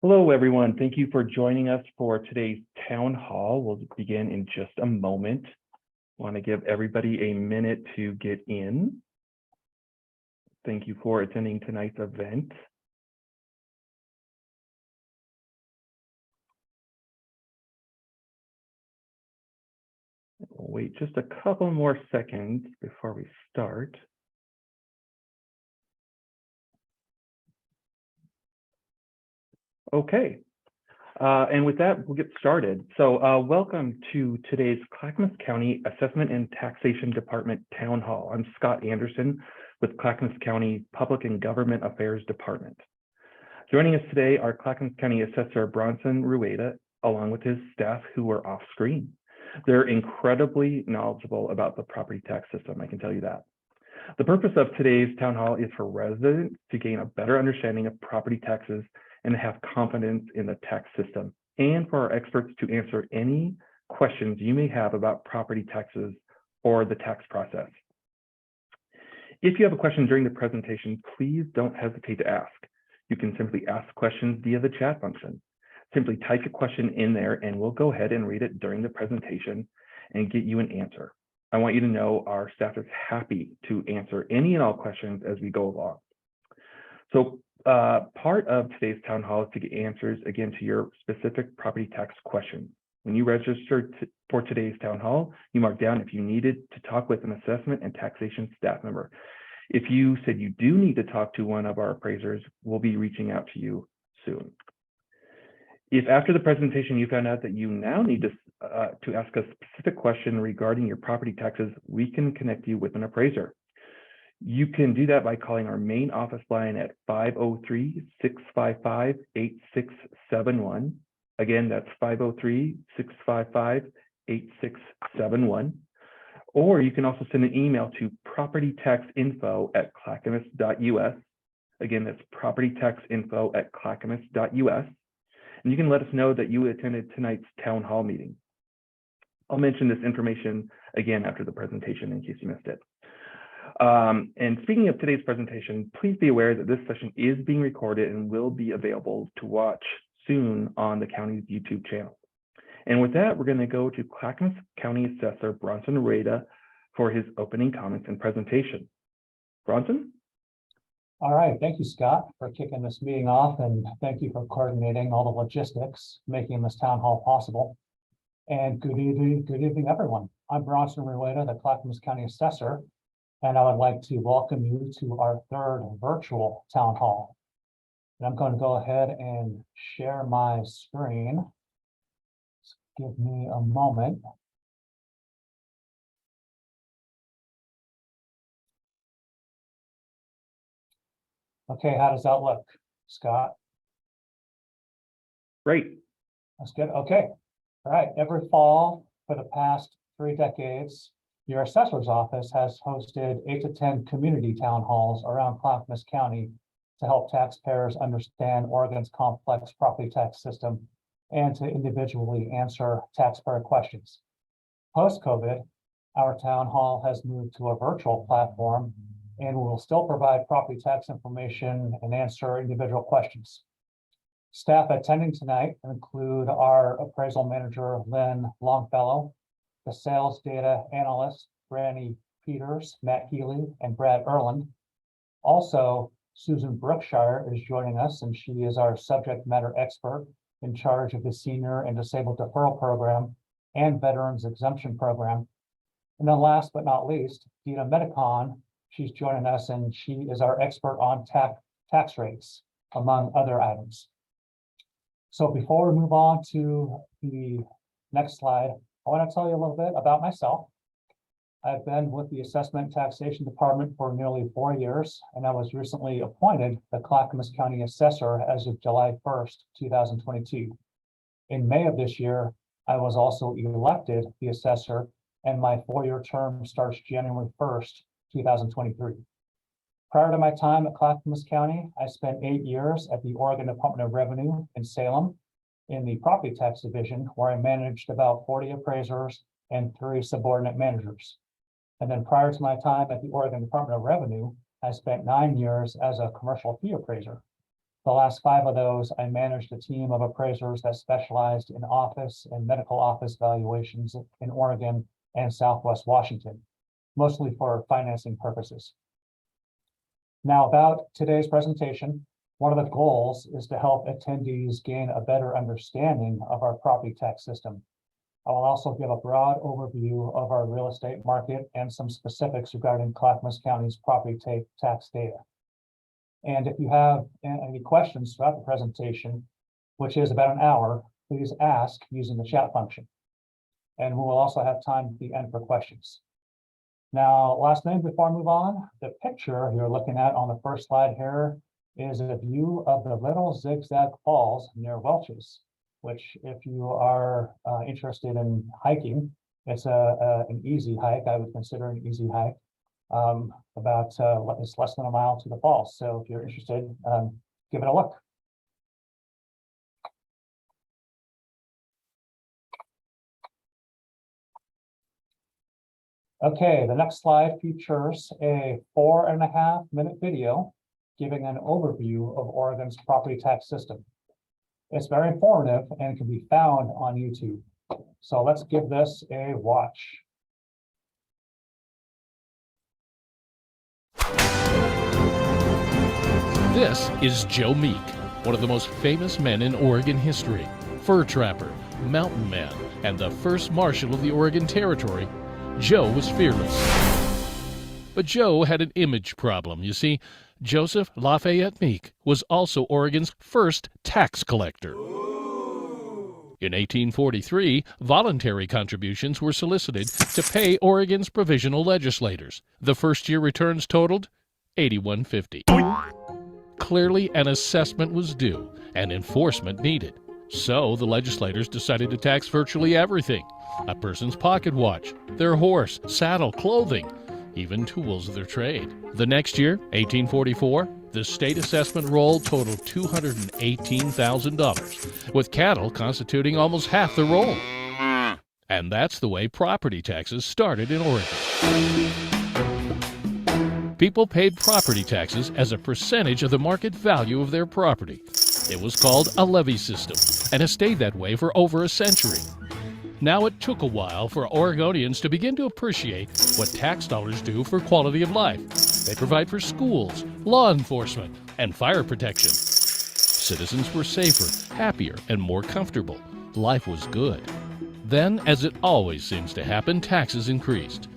Hello, everyone. Thank you for joining us for today's town hall. We'll begin in just a moment. I want to give everybody a minute to get in. Thank you for attending tonight's event. We'll wait just a couple more seconds before we start. Okay. And with that, we'll get started. So welcome to today's Clackamas County Assessment and Taxation Department Town Hall. I'm Scott Anderson with Clackamas County Public and Government Affairs Department. Joining us today are Clackamas County Assessor Bronson Rueda, along with his staff who are off screen. They're incredibly knowledgeable about the property tax system, I can tell you that. The purpose of today's town hall is for residents to gain a better understanding of property taxes and have confidence in the tax system, and for our experts to answer any questions you may have about property taxes or the tax process. If you have a question during the presentation, please don't hesitate to ask. You can simply ask questions via the chat function. Simply type your question in there and we'll go ahead and read it during the presentation and get you an answer. I want you to know our staff is happy to answer any and all questions as we go along. So part of today's town hall is to get answers again to your specific property tax questions. When you registered for today's town hall, you marked down if you needed to talk with an assessment and taxation staff member. If you said you do need to talk to one of our appraisers, we'll be reaching out to you soon. If after the presentation you found out that you now need to ask a specific question regarding your property taxes, we can connect you with an appraiser. You can do that by calling our main office line at 503-655-8671. Again, that's 503-655-8671. Or you can also send an email to propertytaxinfo@clackamas.us. Again, that's propertytaxinfo@clackamas.us. And you can let us know that you attended tonight's town hall meeting. I'll mention this information again after the presentation in case you missed it. And speaking of today's presentation, please be aware that this session is being recorded and will be available to watch soon on the county's YouTube channel. And with that, we're going to go to Clackamas County Assessor Bronson Rueda for his opening comments and presentation. Bronson? All right, thank you, Scott, for kicking this meeting off, and thank you for coordinating all the logistics, making this town hall possible. And good evening, everyone. I'm Bronson Rueda, the Clackamas County Assessor, and I would like to welcome you to our third virtual town hall. And I'm going to go ahead and share my screen. Just give me a moment. Okay, how does that look, Scott? Great. That's good. Okay. All right. Every fall for the past 3 decades, your assessor's office has hosted 8 to 10 community town halls around Clackamas County to help taxpayers understand Oregon's complex property tax system and to individually answer taxpayer questions. Post-COVID, our town hall has moved to a virtual platform, and we will still provide property tax information and answer individual questions. Staff attending tonight include our appraisal manager, Lynn Longfellow, the sales data analyst, Brandy Peters, Matt Healy, and Brad Erland. Also, Susan Brookshire is joining us, and she is our subject matter expert in charge of the Senior and Disabled Deferral Program and Veterans Exemption Program. And then last but not least, Dina Medicon. She's joining us, and she is our expert on tax rates, among other items. So before we move on to the next slide, I want to tell you a little bit about myself. I've been with the Assessment and Taxation Department for nearly 4 years, and I was recently appointed the Clackamas County Assessor as of July 1st, 2022. In May of this year, I was also elected the assessor, and my 4-year term starts January 1st, 2023. Prior to my time at Clackamas County, I spent 8 years at the Oregon Department of Revenue in Salem in the property tax division, where I managed about 40 appraisers and 3 subordinate managers. And then prior to my time at the Oregon Department of Revenue, I spent 9 years as a commercial fee appraiser. The last 5 of those, I managed a team of appraisers that specialized in office and medical office valuations in Oregon and Southwest Washington, mostly for financing purposes. Now, about today's presentation, one of the goals is to help attendees gain a better understanding of our property tax system. I will also give a broad overview of our real estate market and some specifics regarding Clackamas County's property tax data. And if you have any questions throughout the presentation, which is about an hour, please ask using the chat function. And we will also have time at the end for questions. Now, last thing before I move on, the picture you're looking at on the first slide here is a view of the Little Zigzag Falls near Welch's, which if you are interested in hiking, it's an easy hike. I would consider an easy hike. It's less than a mile to the falls. So if you're interested, give it a look. Okay, the next slide features a 4.5-minute video giving an overview of Oregon's property tax system. It's very informative and can be found on YouTube. So let's give this a watch. This is Joe Meek, one of the most famous men in Oregon history, fur trapper, mountain man, and the first marshal of the Oregon Territory. Joe was fearless. But Joe had an image problem. You see, Joseph Lafayette Meek was also Oregon's first tax collector. In 1843, voluntary contributions were solicited to pay Oregon's provisional legislators. The first-year returns totaled $81.50. Clearly, an assessment was due and enforcement needed. So the legislators decided to tax virtually everything: a person's pocket watch, their horse, saddle, clothing, even tools of their trade. The next year, 1844, the state assessment roll totaled $218,000, with cattle constituting almost half the roll. And that's the way property taxes started in Oregon. People paid property taxes as a percentage of the market value of their property. It was called a levy system, and has stayed that way for over a century. Now, it took a while for Oregonians to begin to appreciate what tax dollars do for quality of life. They provide for schools, law enforcement, and fire protection. Citizens were safer, happier, and more comfortable. Life was good. Then, as it always seems to happen, taxes increased.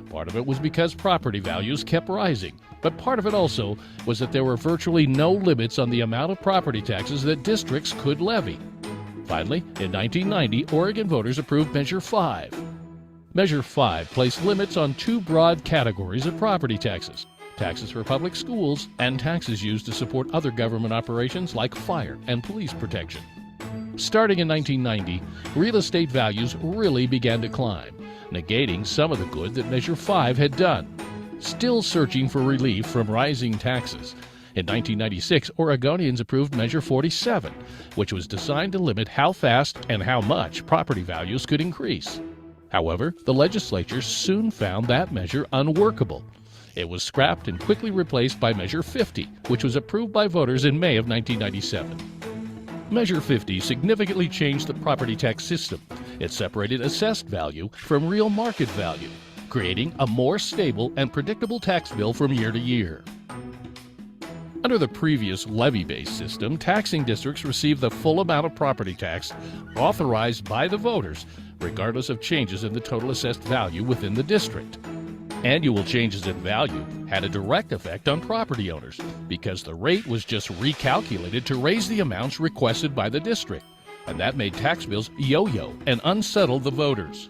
Part of it was because property values kept rising, but part of it also was that there were virtually no limits on the amount of property taxes that districts could levy. Finally, in 1990, Oregon voters approved Measure 5. Measure 5 placed limits on 2 broad categories of property taxes: taxes for public schools and taxes used to support other government operations like fire and police protection. Starting in 1990, real estate values really began to climb, negating some of the good that Measure 5 had done. Still searching for relief from rising taxes, in 1996, Oregonians approved Measure 47, which was designed to limit how fast and how much property values could increase. However, the legislature soon found that measure unworkable. It was scrapped and quickly replaced by Measure 50, which was approved by voters in May of 1997. Measure 50 significantly changed the property tax system. It separated assessed value from real market value, creating a more stable and predictable tax bill from year to year. Under the previous levy-based system, taxing districts received the full amount of property tax authorized by the voters, regardless of changes in the total assessed value within the district. Annual changes in value had a direct effect on property owners because the rate was just recalculated to raise the amounts requested by the district, and that made tax bills yo-yo and unsettled the voters.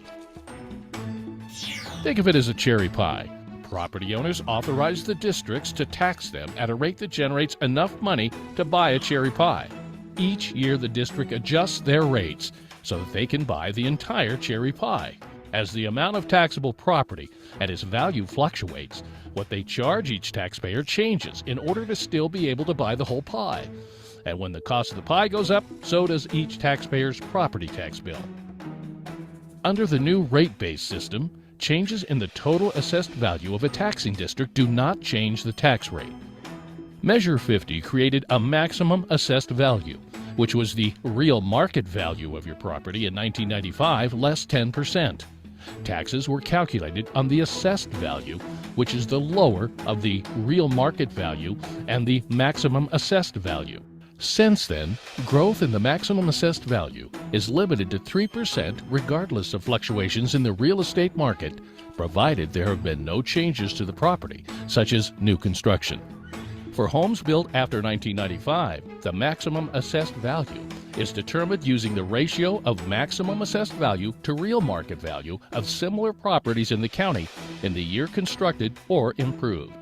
Think of it as a cherry pie. Property owners authorize the districts to tax them at a rate that generates enough money to buy a cherry pie. Each year, the district adjusts their rates so that they can buy the entire cherry pie. As the amount of taxable property and its value fluctuates, what they charge each taxpayer changes in order to still be able to buy the whole pie. And when the cost of the pie goes up, so does each taxpayer's property tax bill. Under the new rate-based system, changes in the total assessed value of a taxing district do not change the tax rate. Measure 50 created a maximum assessed value, which was the real market value of your property in 1995 less 10%. Taxes were calculated on the assessed value, which is the lower of the real market value and the maximum assessed value. Since then, growth in the maximum assessed value is limited to 3% regardless of fluctuations in the real estate market, provided there have been no changes to the property, such as new construction. For homes built after 1995, the maximum assessed value is determined using the ratio of maximum assessed value to real market value of similar properties in the county in the year constructed or improved.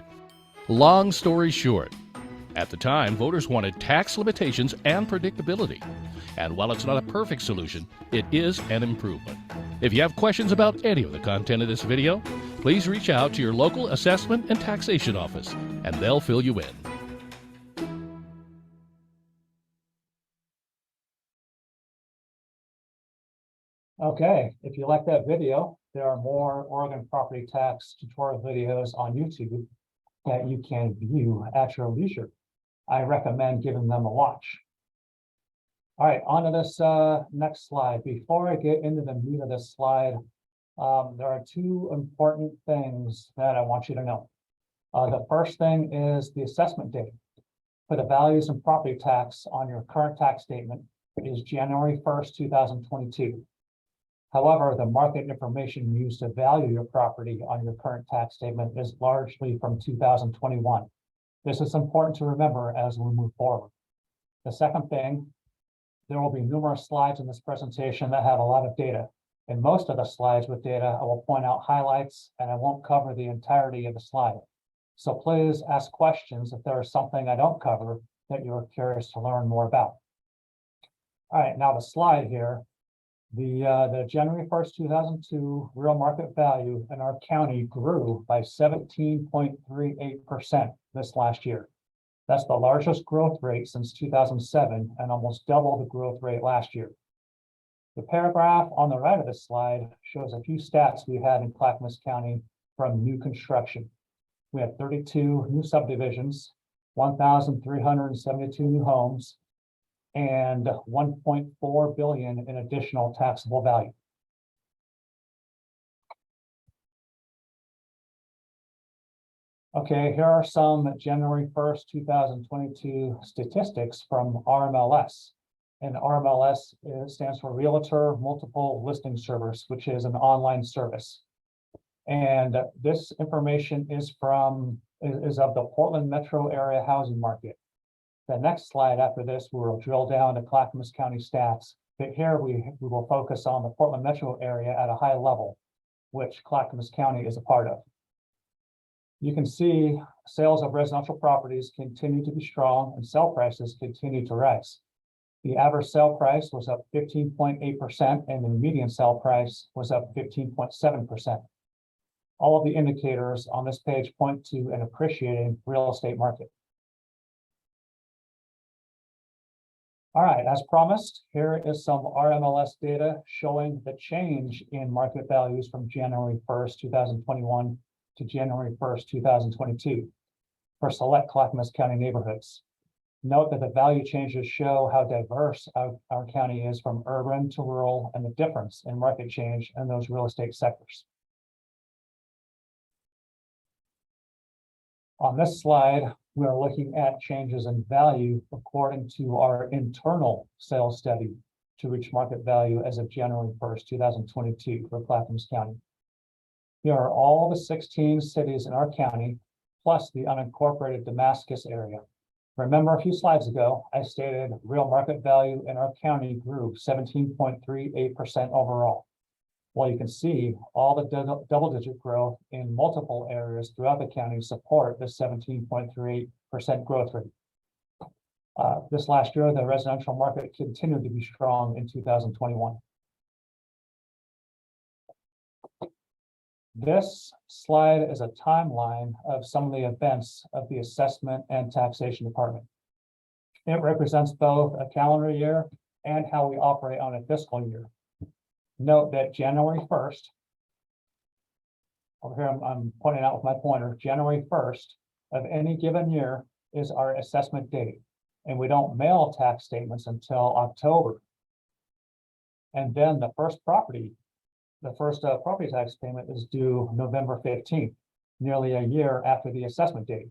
Long story short, at the time, voters wanted tax limitations and predictability. And while it's not a perfect solution, it is an improvement. If you have questions about any of the content of this video, please reach out to your local assessment and taxation office, and they'll fill you in. Okay, if you like that video, there are more Oregon property tax tutorial videos on YouTube that you can view at your leisure. I recommend giving them a watch. All right, on to this next slide. Before I get into the meat of this slide, there are two important things that I want you to know. The first thing is the assessment date for the values and property tax on your current tax statement is January 1st, 2022. However, the market information used to value your property on your current tax statement is largely from 2021. This is important to remember as we move forward. The second thing, there will be numerous slides in this presentation that have a lot of data. In most of the slides with data, I will point out highlights and I won't cover the entirety of the slide. So please ask questions if there is something I don't cover that you're curious to learn more about. All right, now the slide here. The January 1st, 2002 real market value in our county grew by 17.38% this last year. That's the largest growth rate since 2007 and almost double the growth rate last year. The paragraph on the right of this slide shows a few stats we had in Clackamas County from new construction. We had 32 new subdivisions, 1,372 new homes, and 1.4 billion in additional taxable value. Okay, here are some January 1st, 2022 statistics from RMLS. And RMLS stands for Realtor Multiple Listing Service, which is an online service. And this information is of the Portland metro area housing market. The next slide after this, we'll drill down to Clackamas County stats. But here we will focus on the Portland metro area at a high level, which Clackamas County is a part of. You can see sales of residential properties continue to be strong and sale prices continue to rise. The average sale price was up 15.8% and the median sale price was up 15.7%. All of the indicators on this page point to an appreciating real estate market. All right, as promised, here is some RMLS data showing the change in market values from January 1st, 2021 to January 1st, 2022 for select Clackamas County neighborhoods. Note that the value changes show how diverse our county is from urban to rural and the difference in market change in those real estate sectors. On this slide, we are looking at changes in value according to our internal sales study to reach market value as of January 1st, 2022 for Clackamas County. Here are all the 16 cities in our county, plus the unincorporated Damascus area. Remember a few slides ago, I stated real market value in our county grew 17.38% overall. Well, you can see all the double-digit growth in multiple areas throughout the county support the 17.38% growth rate. This last year, the residential market continued to be strong in 2021. This slide is a timeline of some of the events of the assessment and taxation department. It represents both a calendar year and how we operate on a fiscal year. Note that January 1st, over here I'm pointing out with my pointer, January 1st of any given year is our assessment date. And we don't mail tax statements until October. And then the first property tax payment is due November 15th, nearly a year after the assessment date.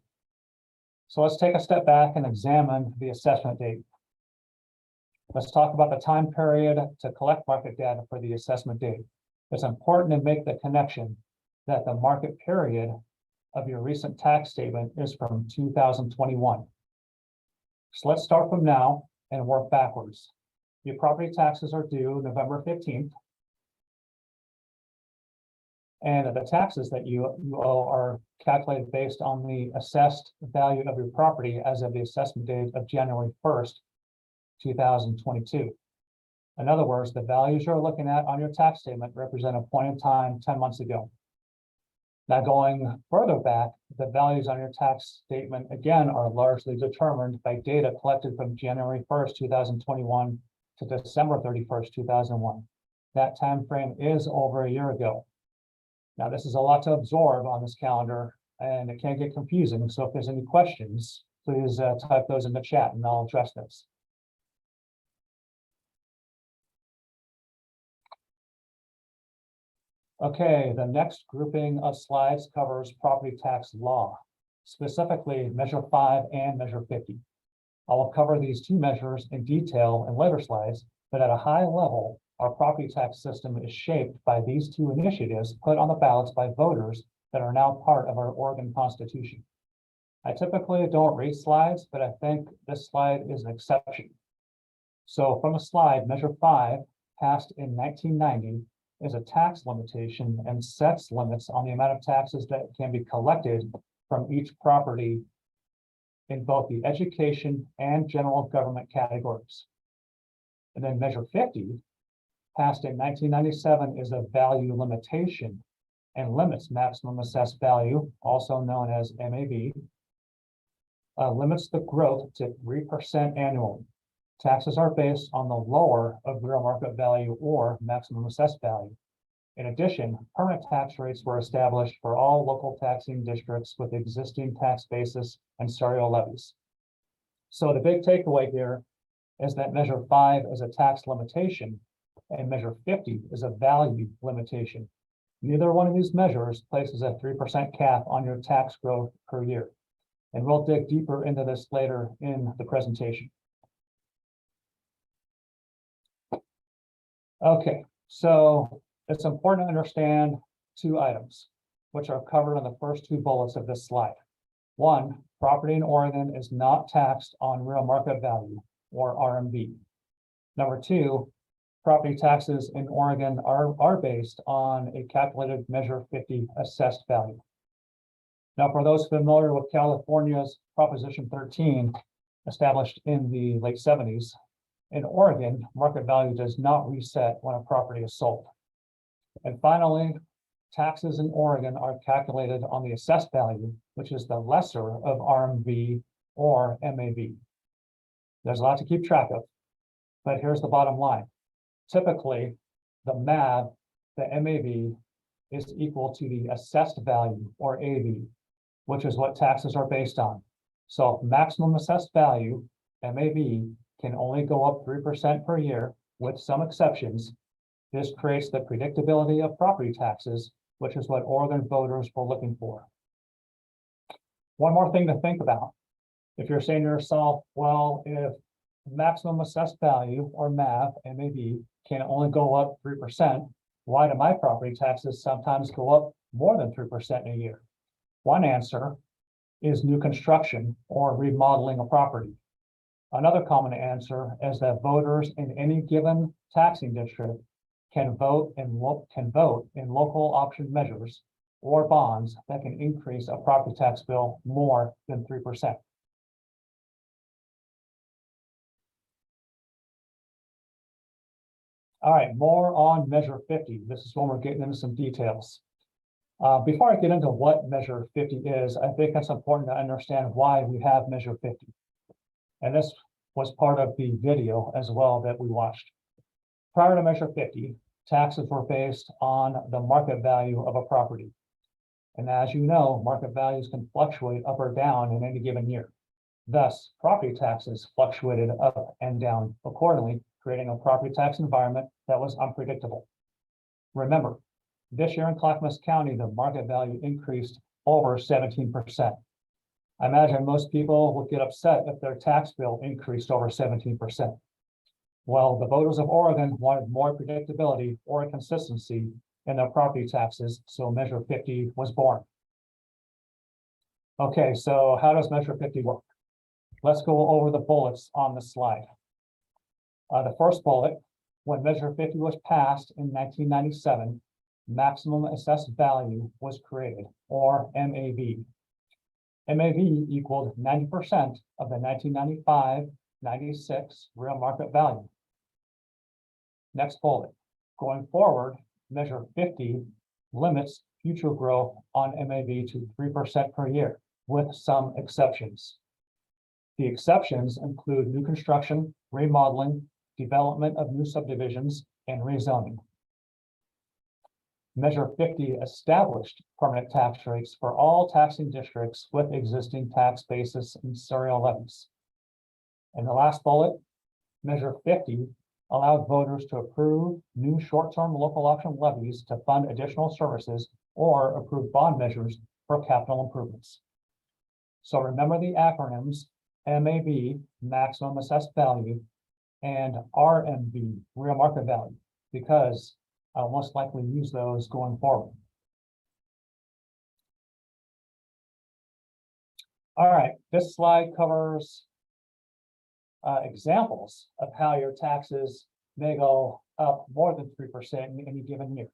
So let's take a step back and examine the assessment date. Let's talk about the time period to collect market data for the assessment date. It's important to make the connection that the market period of your recent tax statement is from 2021. So let's start from now and work backwards. Your property taxes are due November 15th. And the taxes that you owe are calculated based on the assessed value of your property as of the assessment date of January 1st, 2022. In other words, the values you're looking at on your tax statement represent a point in time 10 months ago. Now, going further back, the values on your tax statement, again, are largely determined by data collected from January 1st, 2021 to December 31st, 2001. That time frame is over a year ago. Now, this is a lot to absorb on this calendar, and it can get confusing. So if there's any questions, please type those in the chat and I'll address those. Okay, the next grouping of slides covers property tax law, specifically Measure 5 and Measure 50. I will cover these two measures in detail in later slides, but at a high level, our property tax system is shaped by these two initiatives put on the ballots by voters that are now part of our Oregon Constitution. I typically don't read slides, but I think this slide is an exception. So from the slide, Measure 5, passed in 1990, is a tax limitation and sets limits on the amount of taxes that can be collected from each property in both the education and general government categories. And then Measure 50, passed in 1997, is a value limitation and limits maximum assessed value, also known as MAV, limits the growth to 3% annually. Taxes are based on the lower of real market value or maximum assessed value. In addition, permanent tax rates were established for all local taxing districts with existing tax basis and serial levies. So the big takeaway here is that Measure 5 is a tax limitation and Measure 50 is a value limitation. Neither one of these measures places a 3% cap on your tax growth per year. And we'll dig deeper into this later in the presentation. Okay, so it's important to understand two items, which are covered in the first two bullets of this slide. One, property in Oregon is not taxed on real market value, or RMV. Number two, property taxes in Oregon are based on a calculated Measure 50 assessed value. Now, for those familiar with California's Proposition 13, established in the late 70s, in Oregon, market value does not reset when a property is sold. And finally, taxes in Oregon are calculated on the assessed value, which is the lesser of RMV or MAV. There's a lot to keep track of, but here's the bottom line. Typically, the MAV, the MAV, is equal to the assessed value, or AV, which is what taxes are based on. So maximum assessed value, MAV, can only go up 3% per year, with some exceptions. This creates the predictability of property taxes, which is what Oregon voters were looking for. One more thing to think about. If you're saying to yourself, well, if maximum assessed value, or MAV, MAV, can only go up 3%, why do my property taxes sometimes go up more than 3% in a year? One answer is new construction or remodeling a property. Another common answer is that voters in any given taxing district can vote in local option measures or bonds that can increase a property tax bill more than 3%. All right, more on Measure 50. This is when we're getting into some details. Before I get into what Measure 50 is, I think it's important to understand why we have Measure 50. And this was part of the video as well that we watched. Prior to Measure 50, taxes were based on the market value of a property. And as you know, market values can fluctuate up or down in any given year. Thus, property taxes fluctuated up and down accordingly, creating a property tax environment that was unpredictable. Remember, this year in Clackamas County, the market value increased over 17%. I imagine most people would get upset if their tax bill increased over 17%. Well, the voters of Oregon wanted more predictability or consistency in their property taxes, so Measure 50 was born. Okay, so how does Measure 50 work? Let's go over the bullets on the slide. The first bullet, when Measure 50 was passed in 1997, maximum assessed value was created, or MAV. MAV equaled 90% of the 1995-96 real market value. Next bullet, going forward, Measure 50 limits future growth on MAV to 3% per year, with some exceptions. The exceptions include new construction, remodeling, development of new subdivisions, and rezoning. Measure 50 established permanent tax rates for all taxing districts with existing tax basis and serial levies. And the last bullet, Measure 50 allowed voters to approve new short-term local option levies to fund additional services or approve bond measures for capital improvements. So remember the acronyms MAV, maximum assessed value, and RMV, real market value, because I'll most likely use those going forward. All right, this slide covers examples of how your taxes may go up more than 3% in any given year.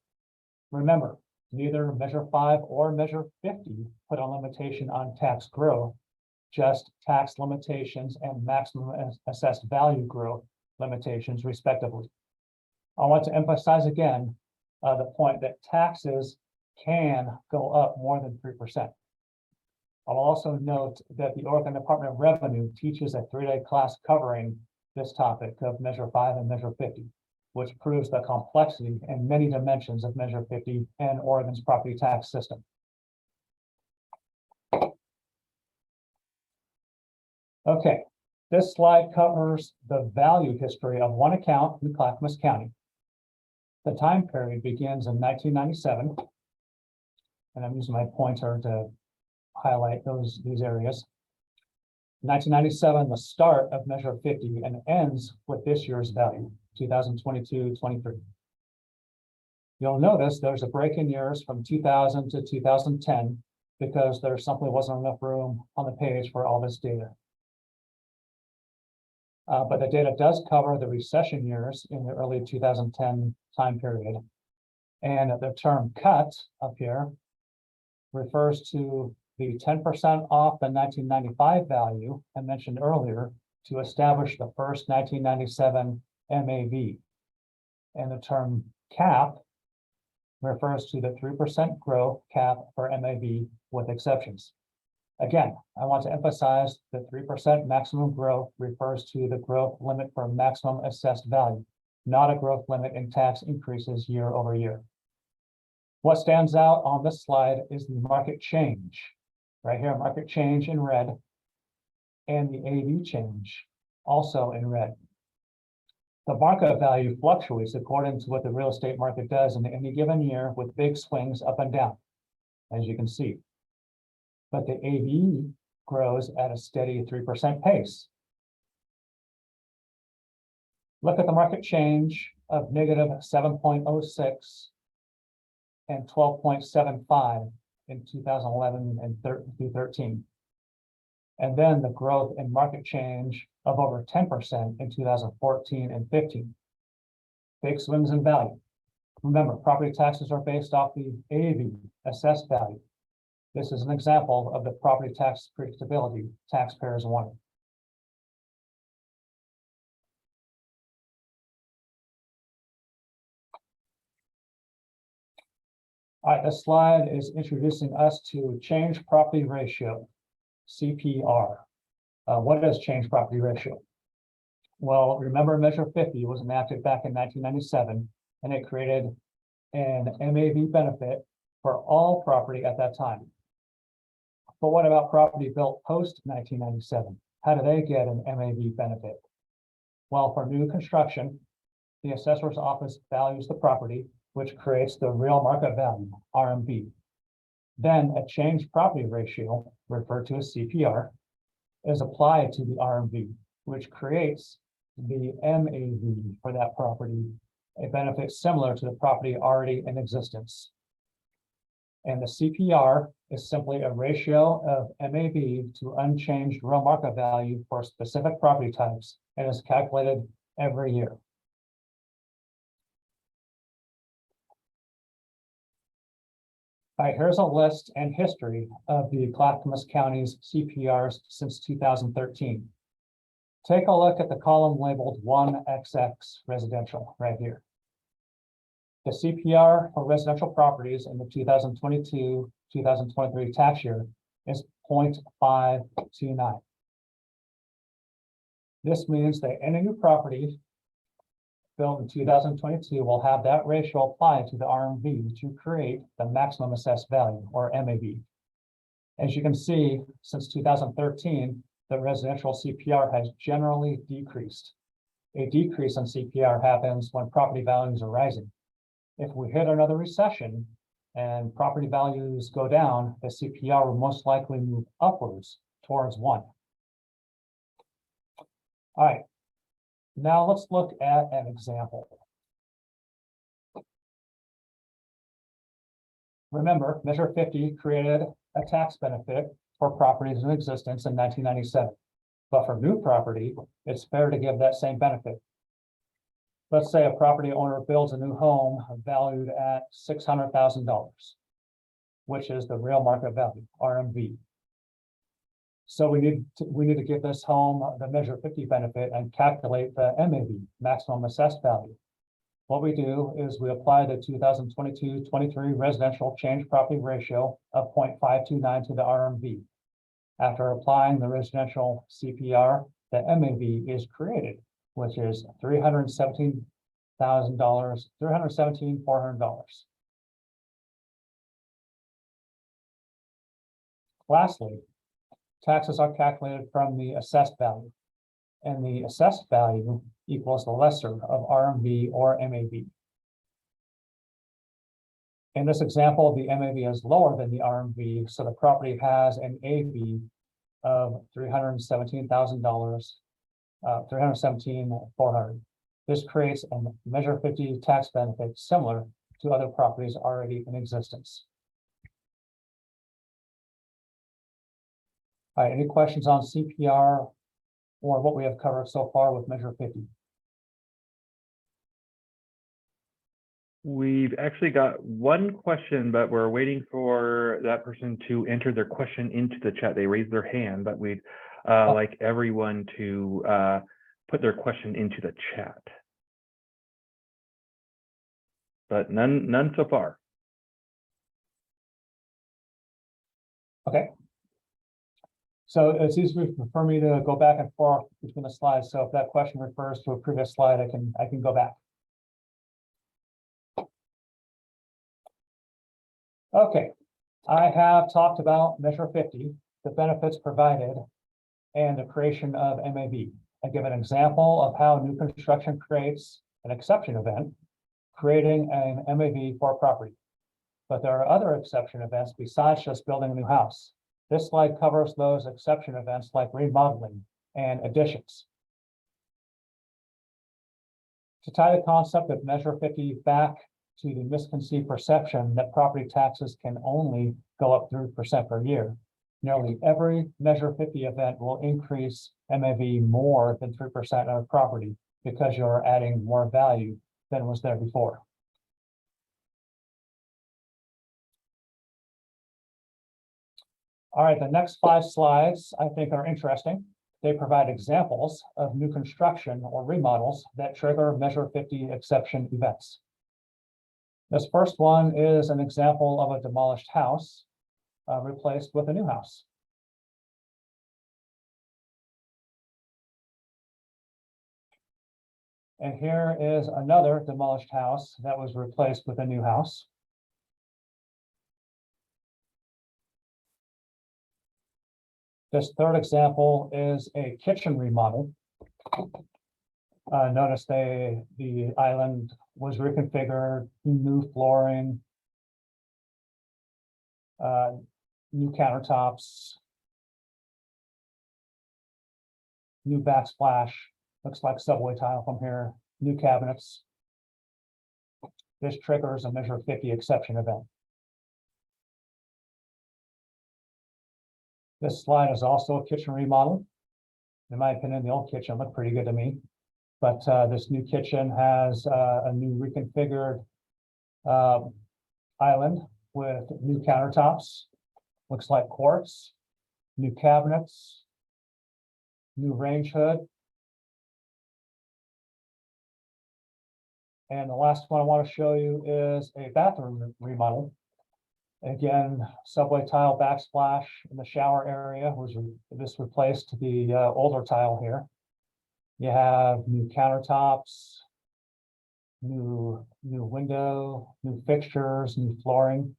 Remember, neither Measure 5 or Measure 50 put a limitation on tax growth, just tax limitations and maximum assessed value growth limitations, respectively. I want to emphasize again the point that taxes can go up more than 3%. I'll also note that the Oregon Department of Revenue teaches a 3-day class covering this topic of Measure 5 and Measure 50, which proves the complexity and many dimensions of Measure 50 and Oregon's property tax system. Okay, this slide covers the value history of one account in Clackamas County. The time period begins in 1997, and I'm using my pointer to highlight these areas. 1997, the start of Measure 50, and ends with this year's value, 2022-23. You'll notice there's a break in years from 2000 to 2010 because there simply wasn't enough room on the page for all this data. But the data does cover the recession years in the early 2010 time period. And the term cut up here refers to the 10% off the 1995 value I mentioned earlier to establish the first 1997 MAV. And the term cap refers to the 3% growth cap for MAV with exceptions. Again, I want to emphasize that 3% maximum growth refers to the growth limit for maximum assessed value, not a growth limit in tax increases year over year. What stands out on this slide is the market change. Right here, market change in red, and the AV change also in red. The market value fluctuates according to what the real estate market does in any given year with big swings up and down, as you can see. But the AV grows at a steady 3% pace. Look at the market change of negative 7.06 and 12.75 in 2011 and through 13. And then the growth in market change of over 10% in 2014 and 15. Big swings in value. Remember, property taxes are based off the AV, assessed value. This is an example of the property tax predictability taxpayers wanted. All right, this slide is introducing us to change property ratio, CPR. What is change property ratio? Well, remember Measure 50 was enacted back in 1997, and it created an MAV benefit for all property at that time. But what about property built post 1997? How do they get an MAV benefit? Well, for new construction, the assessor's office values the property, which creates the real market value, RMV. Then a change property ratio, referred to as CPR, is applied to the RMV, which creates the MAV for that property, a benefit similar to the property already in existence. And the CPR is simply a ratio of MAV to unchanged real market value for specific property types and is calculated every year. All right, here's a list and history of the Clackamas County's CPRs since 2013. Take a look at the column labeled 1XX residential right here. The CPR for residential properties in the 2022-2023 tax year is 0.529. This means that any new property built in 2022 will have that ratio applied to the RMV to create the maximum assessed value, or MAV. As you can see, since 2013, the residential CPR has generally decreased. A decrease in CPR happens when property values are rising. If we hit another recession and property values go down, the CPR will most likely move upwards towards 1. All right, now let's look at an example. Remember, Measure 50 created a tax benefit for properties in existence in 1997. But for new property, it's fair to give that same benefit. Let's say a property owner builds a new home valued at $600,000, which is the real market value, RMV. So we need to give this home the Measure 50 benefit and calculate the MAV, maximum assessed value. What we do is we apply the 2022-23 residential change property ratio of 0.529 to the RMV. After applying the residential CPR, the MAV is created, which is $317,400. Lastly, taxes are calculated from the assessed value, and the assessed value equals the lesser of RMV or MAV. In this example, the MAV is lower than the RMV, so the property has an AV of $317,000, $317,400. This creates a Measure 50 tax benefit similar to other properties already in existence. All right, any questions on CPR or what we have covered so far with Measure 50? We've actually got one question, but we're waiting for that person to enter their question into the chat. They raised their hand, but we'd like everyone to put their question into the chat. But none so far. Okay. So it's easy for me to go back and forth between the slides. So if that question refers to a previous slide, I can go back. Okay, I have talked about Measure 50, the benefits provided, and the creation of MAV. I give an example of how new construction creates an exception event, creating an MAV for property. But there are other exception events besides just building a new house. This slide covers those exception events like remodeling and additions. To tie the concept of Measure 50 back to the misconceived perception that property taxes can only go up 3% per year, nearly every Measure 50 event will increase MAV more than 3% of property because you're adding more value than was there before. All right, the next 5 slides I think are interesting. They provide examples of new construction or remodels that trigger Measure 50 exception events. This first one is an example of a demolished house replaced with a new house. And here is another demolished house that was replaced with a new house. This third example is a kitchen remodel. Notice the island was reconfigured, new flooring, new countertops, new backsplash, looks like subway tile from here, new cabinets. This triggers a Measure 50 exception event. This slide is also a kitchen remodel. In my opinion, the old kitchen looked pretty good to me, but this new kitchen has a new reconfigured island with new countertops, looks like quartz, new cabinets, new range hood. And the last one I want to show you is a bathroom remodel. Again, subway tile backsplash in the shower area this replaced the older tile here. You have new countertops, new window, new fixtures, new flooring.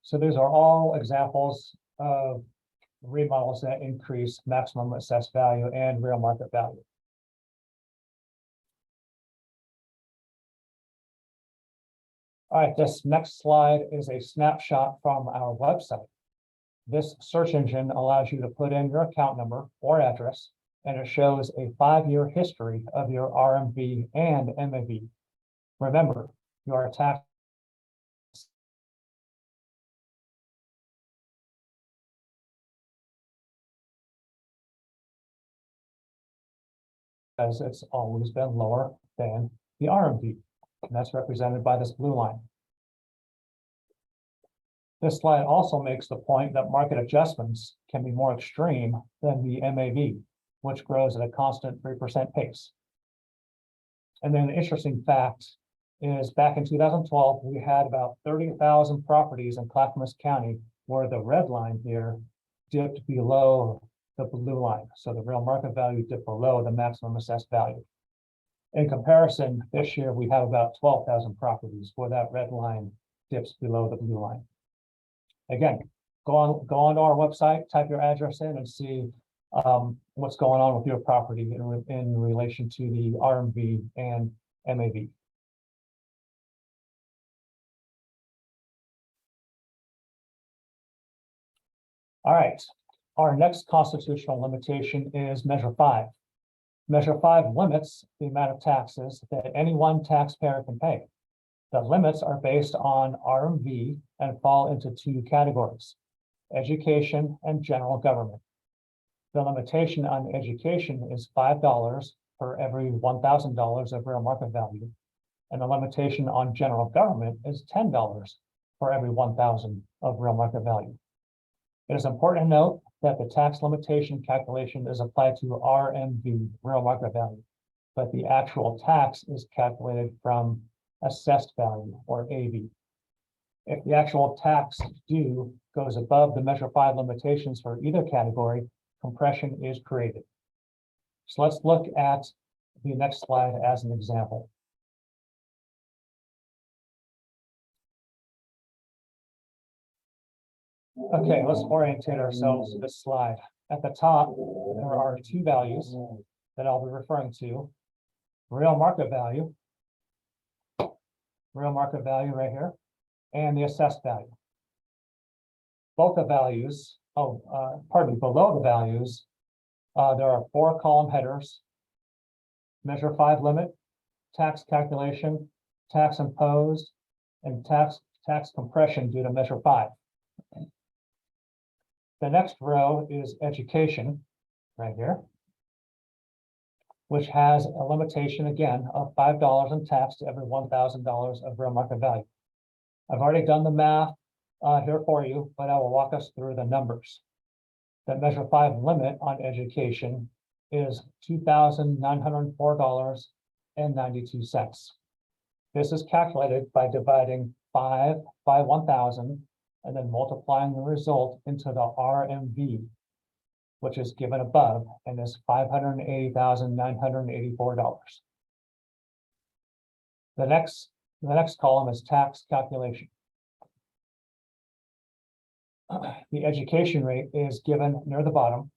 So these are all examples of remodels that increase maximum assessed value and real market value. All right, this next slide is a snapshot from our website. This search engine allows you to put in your account number or address, and it shows a 5-year history of your RMV and MAV. Remember, you are taxed as it's always been lower than the RMV, and that's represented by this blue line. This slide also makes the point that market adjustments can be more extreme than the MAV, which grows at a constant 3% pace. And then an interesting fact is back in 2012, we had about 30,000 properties in Clackamas County where the red line here dipped below the blue line. So the real market value dipped below the maximum assessed value. In comparison, this year we have about 12,000 properties where that red line dips below the blue line. Again, go on to our website, type your address in and see what's going on with your property in relation to the RMV and MAV. All right, our next constitutional limitation is Measure 5. Measure 5 limits the amount of taxes that any one taxpayer can pay. The limits are based on RMV and fall into 2 categories: education and general government. The limitation on education is $5 per every $1,000 of real market value, and the limitation on general government is $10 for every 1,000 of real market value. It is important to note that the tax limitation calculation is applied to RMV, real market value, but the actual tax is calculated from assessed value, or AV. If the actual tax due goes above the Measure 5 limitations for either category, compression is created. So let's look at the next slide as an example. Okay, let's orientate ourselves to this slide. At the top, there are 2 values that I'll be referring to: real market value right here, and the assessed value. Both the values, below the values, there are 4 column headers: Measure 5 limit, tax calculation, tax imposed, and tax compression due to Measure 5. The next row is education, right here, which has a limitation again of $5 in tax to every $1,000 of real market value. I've already done the math here for you, but I will walk us through the numbers. The Measure 5 limit on education is $2,904.92. This is calculated by dividing 5 by 1,000 and then multiplying the result into the RMV, which is given above, and is $580,984. The next column is tax calculation. The education rate is given near the bottom.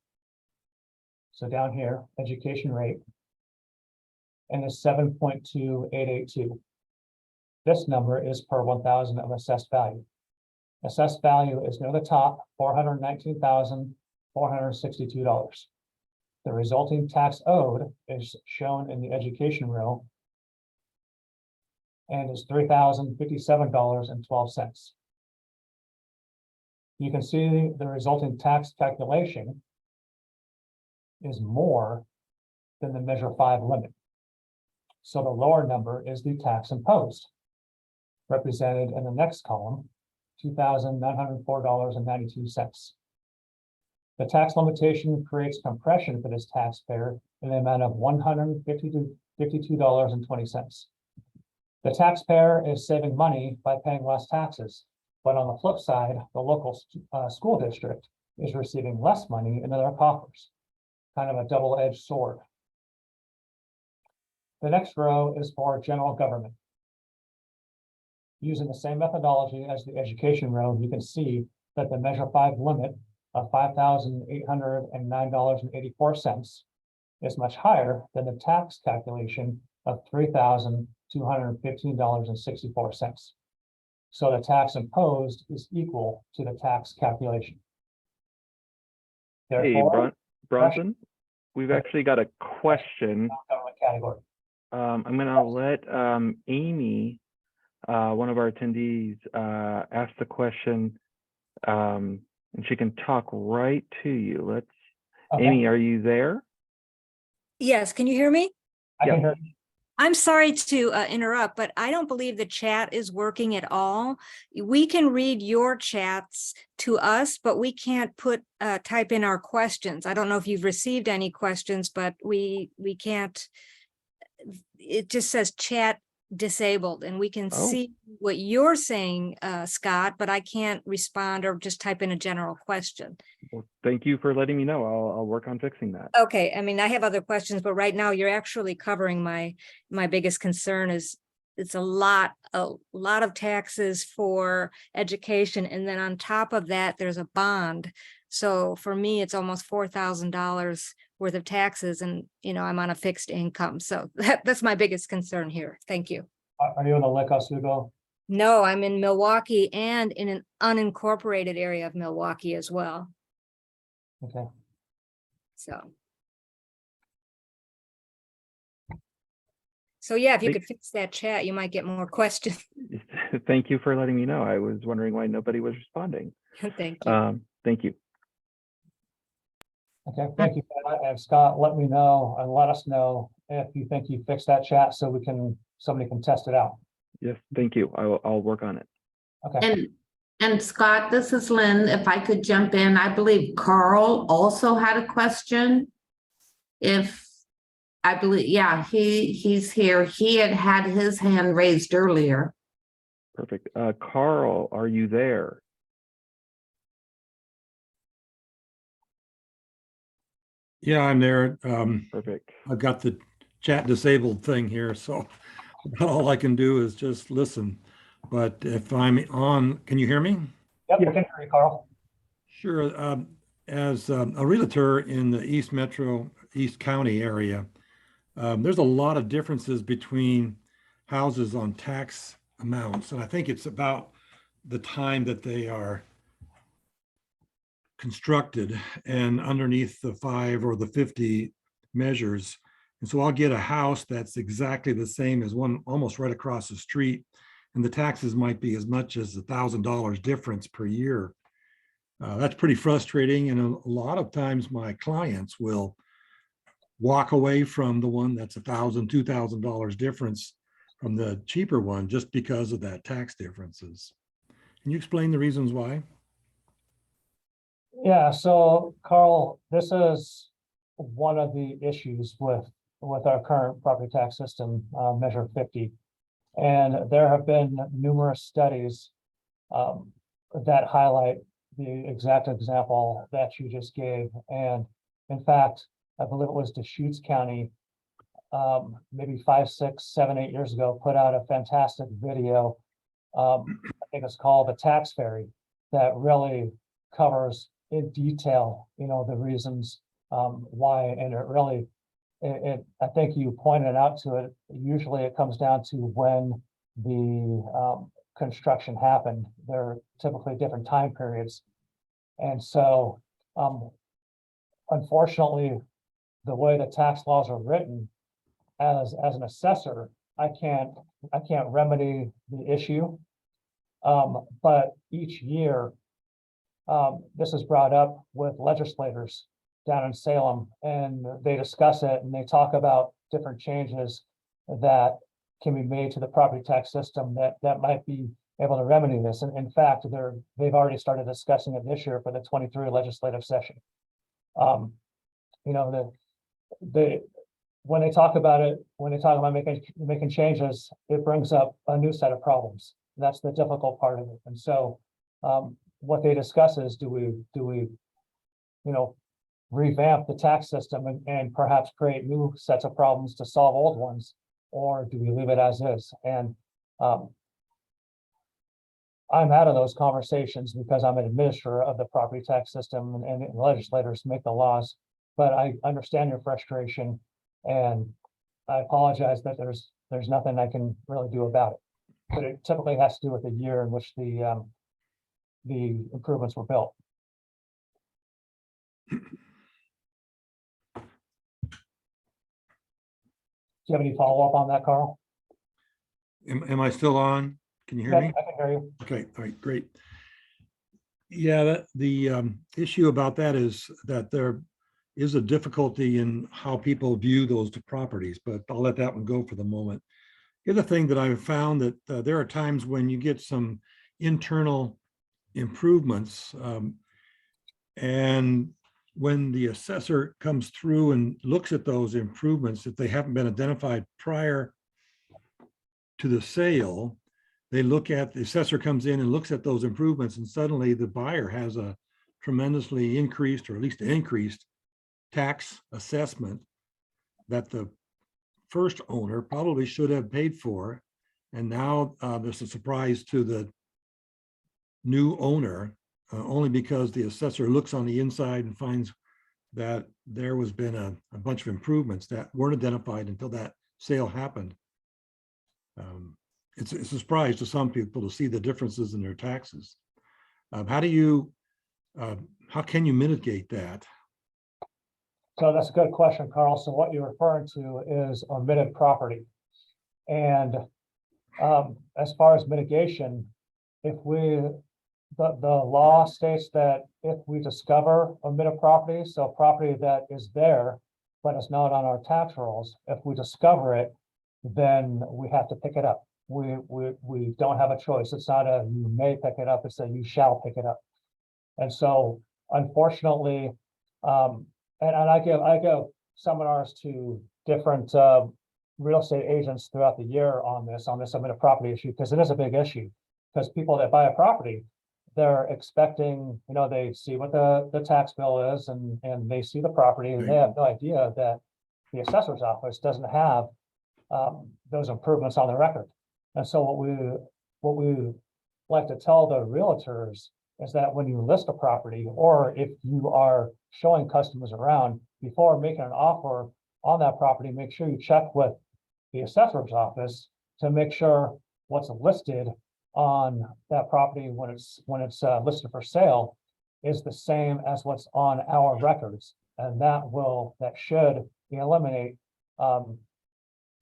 So down here, education rate. And is 7.2882. This number is per 1,000 of assessed value. Assessed value is near the top, $419,462. The resulting tax owed is shown in the education row and is $3,057.12. You can see the resulting tax calculation is more than the Measure 5 limit. So the lower number is the tax imposed, represented in the next column, $2,904.92. The tax limitation creates compression for this taxpayer in the amount of $152.20. The taxpayer is saving money by paying less taxes, but on the flip side, the local school district is receiving less money into their coffers. Kind of a double-edged sword. The next row is for general government. Using the same methodology as the education row, you can see that the Measure 5 limit of $5,809.84 is much higher than the tax calculation of $3,215.64. So the tax imposed is equal to the tax calculation. Hey, Therefore, Bronson, we've actually got a question. government category. I'm gonna let Amy, one of our attendees, ask the question, and she can talk right to you. Okay. Amy, are you there? Yes, can you hear me? I can hear. I'm sorry to interrupt, but I don't believe the chat is working at all. We can read your chats to us, but we can't type in our questions. I don't know if you've received any questions, but we can't. It just says chat disabled, and we can see what you're saying, Scott, but I can't respond or just type in a general question. Well, thank you for letting me know. I'll work on fixing that. Okay, I mean, I have other questions, but right now you're actually covering my biggest concern is it's a lot of taxes for education, and then on top of that, there's a bond. So for me, it's almost $4,000 worth of taxes, and I'm on a fixed income. So that's my biggest concern here. Thank you. Are you in the Lake Oswego? No, I'm in Milwaukee and in an unincorporated area of Milwaukee as well. Okay. So yeah, if you could fix that chat, you might get more questions. Thank you for letting me know. I was wondering why nobody was responding. Thank you. Thank you. Okay, thank you. And Scott, let me know and let us know if you think you fixed that chat so somebody can test it out. Yes, thank you. I'll work on it. Okay. And Scott, this is Lynn. If I could jump in, I believe Carl also had a question. Yeah, he's here. He had his hand raised earlier. Perfect. Carl, are you there? Yeah, I'm there. Perfect. I've got the chat disabled thing here, so all I can do is just listen. But if I'm on, can you hear me? Yep, we can hear you, Carl. Sure. As a realtor in the East County area, there's a lot of differences between houses on tax amounts. And I think it's about the time that they are constructed and underneath the 5 or the 50 measures. And so I'll get a house that's exactly the same as one almost right across the street, and the taxes might be as much as $1,000 difference per year. That's pretty frustrating, and a lot of times my clients will walk away from the one that's $1,000, $2,000 difference from the cheaper one just because of that tax differences. Can you explain the reasons why? Yeah, so Carl, this is one of the issues with our current property tax system, Measure 50. And there have been numerous studies that highlight the exact example that you just gave. And in fact, I believe it was Deschutes County, maybe 5, 6, 7, 8 years ago, put out a fantastic video. I think it's called The Tax Fairy, that really covers in detail, the reasons why, and it really, I think you pointed out to it, usually it comes down to when the construction happened. There are typically different time periods. And so, unfortunately, the way the tax laws are written, as an assessor, I can't remedy the issue. But each year, this is brought up with legislators down in Salem, and they discuss it and they talk about different changes that can be made to the property tax system that might be able to remedy this. And in fact, they've already started discussing it this year for the 23 legislative session. When they talk about it, when they talk about making changes, it brings up a new set of problems. That's the difficult part of it. And so what they discuss is, do we revamp the tax system and perhaps create new sets of problems to solve old ones, or do we leave it as is? And I'm out of those conversations because I'm an administrator of the property tax system, and legislators make the laws. But I understand your frustration, and I apologize that there's nothing I can really do about it. But it typically has to do with the year in which the improvements were built. Do you have any follow-up on that, Carl? Am I still on? Can you hear Yep, me? I can hear you. Okay, all right, great. Yeah, the issue about that is that there is a difficulty in how people view those two properties, but I'll let that one go for the moment. The other thing that I've found that there are times when you get some internal improvements, and when the assessor comes through and looks at those improvements, if they haven't been identified prior to the sale, they look at, the assessor comes in and looks at those improvements, and suddenly the buyer has a tremendously increased, or at least increased, tax assessment that the first owner probably should have paid for. And now there's a surprise to the new owner, only because the assessor looks on the inside and finds that there was been a bunch of improvements that weren't identified until that sale happened. It's a surprise to some people to see the differences in their taxes. How can you mitigate that? So that's a good question, Carl. So what you're referring to is omitted property. And as far as mitigation, if the law states that if we discover omitted property, so property that is there, but it's not on our tax rolls, if we discover it, then we have to pick it up. We don't have a choice. It's not a you may pick it up, it's a you shall pick it up. And so unfortunately, and I give seminars to different real estate agents throughout the year on this omitted property issue, because it is a big issue. Because people that buy a property, they're expecting, they see what the tax bill is, and they see the property, and they have no idea that the assessor's office doesn't have those improvements on the record. And so what we like to tell the realtors is that when you list a property, or if you are showing customers around, before making an offer on that property, make sure you check with the assessor's office to make sure what's listed on that property when it's listed for sale is the same as what's on our records, and that should eliminate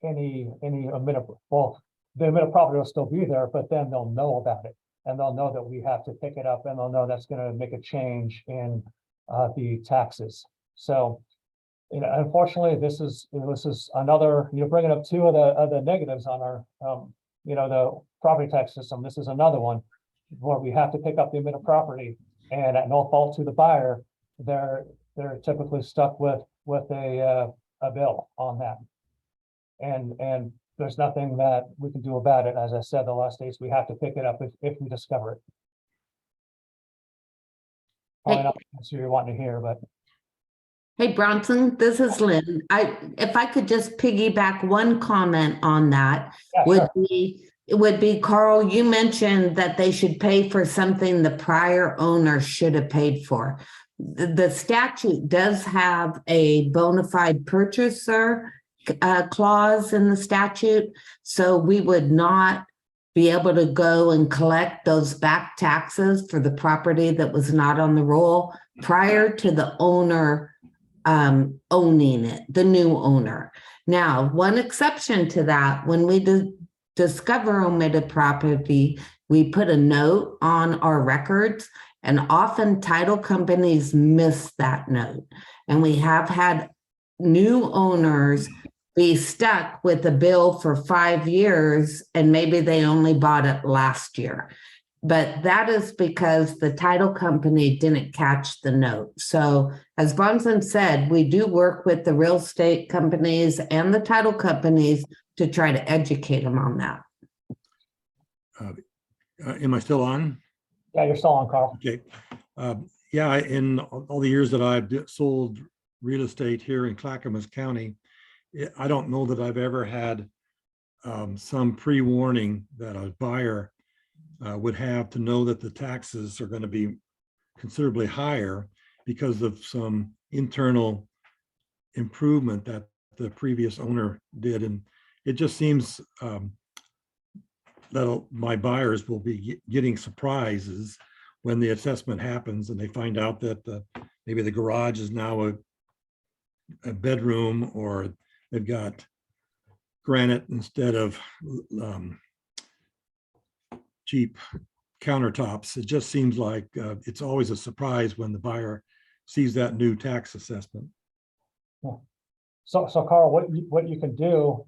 any omitted. Well, the omitted property will still be there, but then they'll know about it, and they'll know that we have to pick it up, and they'll know that's going to make a change in the taxes. So, unfortunately, this is another, bringing up two of the negatives on our the property tax system. This is another one where we have to pick up the omitted property, and at no fault to the buyer, they're typically stuck with a bill on that, and there's nothing that we can do about it. As I said, the law states we have to pick it up if we discover it. Probably not the answer you're wanting to hear, but. Hey, Bronson, this is Lynn. If I could just piggyback one comment on that, Yeah, would sure. be It would be, Carl, you mentioned that they should pay for something the prior owner should have paid for. The statute does have a bona fide purchaser clause in the statute, so we would not be able to go and collect those back taxes for the property that was not on the roll prior to the owner owning it, the new owner. Now, one exception to that, when we discover omitted property, we put a note on our records, and often title companies miss that note. And we have had new owners be stuck with a bill for 5 years, and maybe they only bought it last year. But that is because the title company didn't catch the note. So as Bronson said, we do work with the real estate companies and the title companies to try to educate them on that. Am I still on? Yeah, you're still on, Carl. Okay. Yeah, in all the years that I've sold real estate here in Clackamas County, I don't know that I've ever had some pre-warning that a buyer would have to know that the taxes are going to be considerably higher because of some internal improvement that the previous owner did. And it just seems that my buyers will be getting surprises when the assessment happens and they find out that maybe the garage is now a bedroom, or they've got granite instead of cheap countertops. It just seems like it's always a surprise when the buyer sees that new tax assessment. So Carl, what you can do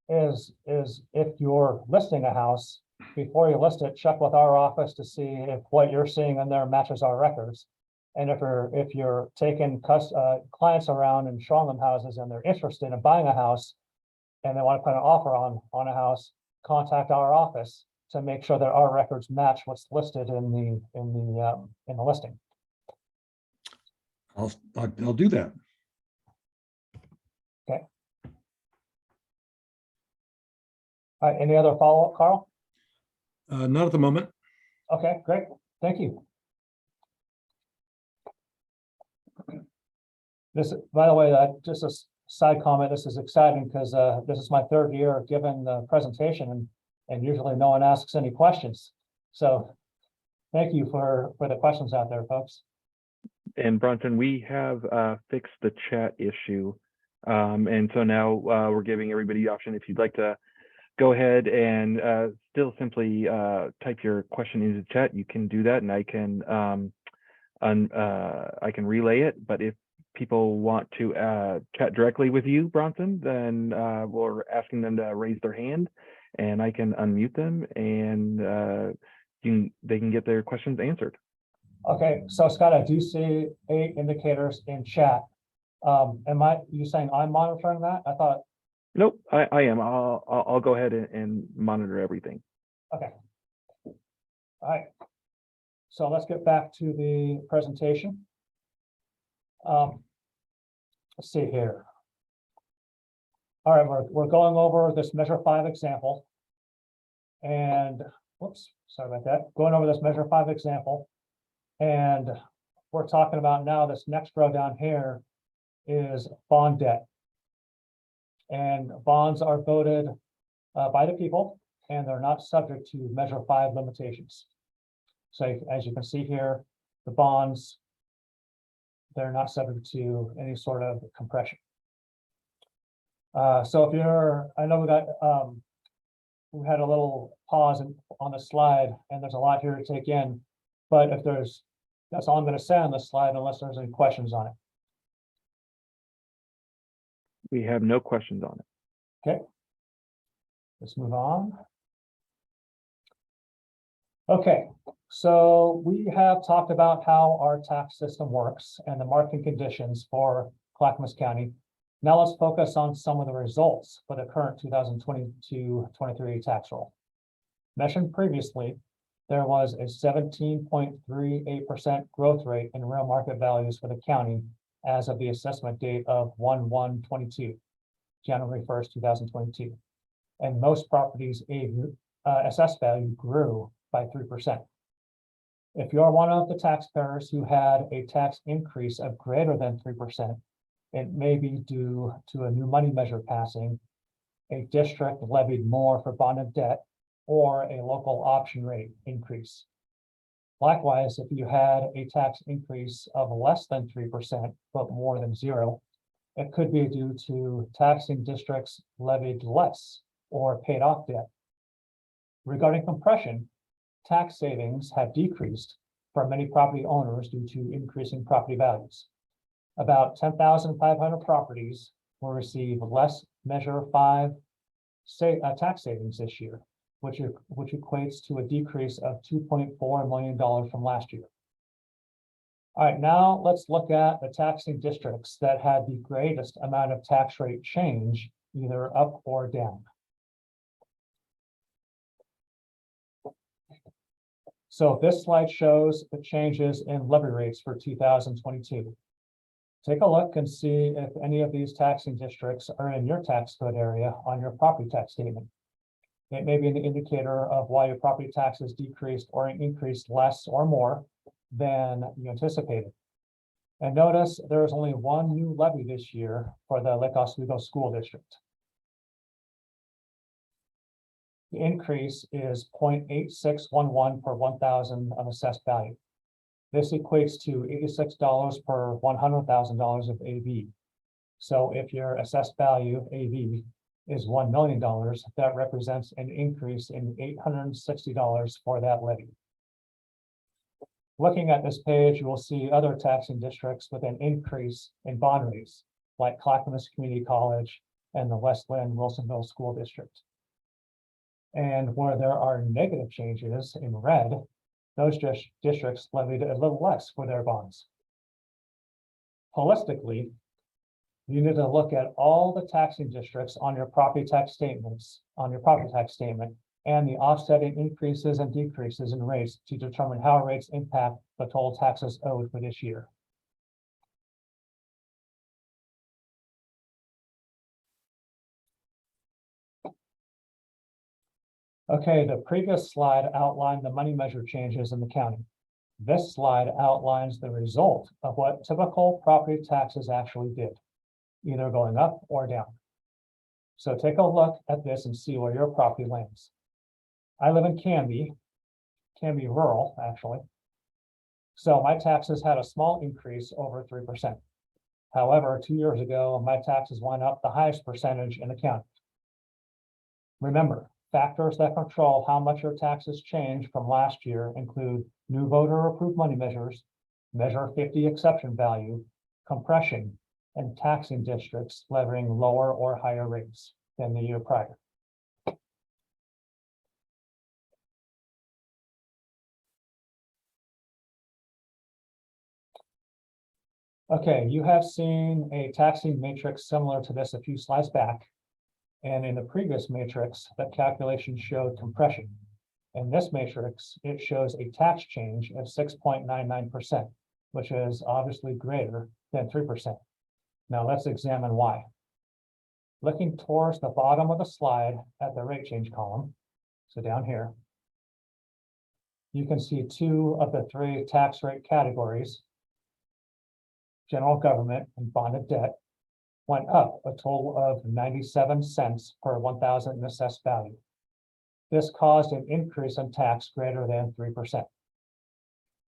is if you're listing a house, before you list it, check with our office to see if what you're seeing in there matches our records. And if you're taking clients around and showing them houses and they're interested in buying a house and they want to put an offer on a house, contact our office to make sure that our records match what's listed in the listing. I'll do that. Okay. All right, any other follow-up, Carl? Not at the moment. Okay, great. Thank you. This, by the way, just a side comment, this is exciting because this is my third year giving the presentation, and usually no one asks any questions. So thank you for the questions out there, folks. And Bronson, we have fixed the chat issue. And so now we're giving everybody the option, if you'd like to go ahead and still simply type your question into the chat, you can do that, and I can relay it. But if people want to chat directly with you, Bronson, then we're asking them to raise their hand, and I can unmute them, and they can get their questions answered. Okay, so Scott, I do see 8 indicators in chat. You saying I'm monitoring that? I thought. Nope, I am. I'll go ahead and monitor everything. Okay. All right. So let's get back to the presentation. Let's see here. All right, we're going over this Measure 5 example. And whoops, sorry about that. Going over this Measure 5 example. And we're talking about now this next row down here is bond debt. And bonds are voted by the people, and they're not subject to Measure 5 limitations. So as you can see here, the bonds, they're not subject to any sort of compression. So if you're, I know we had a little pause on the slide, and there's a lot here to take in, but that's all I'm going to say on this slide unless there's any questions on it. We have no questions on it. Okay. Let's move on. Okay, so we have talked about how our tax system works and the market conditions for Clackamas County. Now let's focus on some of the results for the current 2022-23 tax roll. Mentioned previously, there was a 17.38% growth rate in real market values for the county as of the assessment date of 1/1/22, January 1st, 2022. And most properties assessed value grew by 3%. If you are one of the taxpayers who had a tax increase of greater than 3%, it may be due to a new money measure passing, a district levied more for bonded debt, or a local option rate increase. Likewise, if you had a tax increase of less than 3%, but more than 0, it could be due to taxing districts levied less or paid off debt. Regarding compression, tax savings have decreased for many property owners due to increasing property values. About 10,500 properties will receive less Measure 5 tax savings this year, which equates to a decrease of $2.4 million from last year. All right, now let's look at the taxing districts that had the greatest amount of tax rate change, either up or down. So this slide shows the changes in levy rates for 2022. Take a look and see if any of these taxing districts are in your tax code area on your property tax statement. It may be an indicator of why your property taxes decreased or increased less or more than you anticipated. And notice there is only one new levy this year for the Lake Oswego School District. The increase is 0.8611 per 1,000 of assessed value. This equates to $86 per $100,000 of AV. So if your assessed value AV is $1 million, that represents an increase in $860 for that levy. Looking at this page, you will see other taxing districts with an increase in bond rates, like Clackamas Community College and the Westland Wilsonville School District. And where there are negative changes in red, those districts levied a little less for their bonds. Holistically, you need to look at all the taxing districts on your property tax statements, and the offsetting increases and decreases in rates to determine how rates impact the total taxes owed for this year. Okay, the previous slide outlined the money measure changes in the county. This slide outlines the result of what typical property taxes actually did, either going up or down. So take a look at this and see where your property lands. I live in Canby rural, actually. So my taxes had a small increase over 3%. However, 2 years ago, my taxes went up the highest percentage in the county. Remember, factors that control how much your taxes change from last year include new voter approved money measures, Measure 50 exception value, compression, and taxing districts levying lower or higher rates than the year prior. Okay, you have seen a taxing matrix similar to this a few slides back. And in the previous matrix, that calculation showed compression. In this matrix, it shows a tax change of 6.99%, which is obviously greater than 3%. Now let's examine why. Looking towards the bottom of the slide at the rate change column, so down here, you can see 2 of the 3 tax rate categories, general government and bonded debt, went up a total of 97 cents per 1,000 in assessed value. This caused an increase in tax greater than 3%.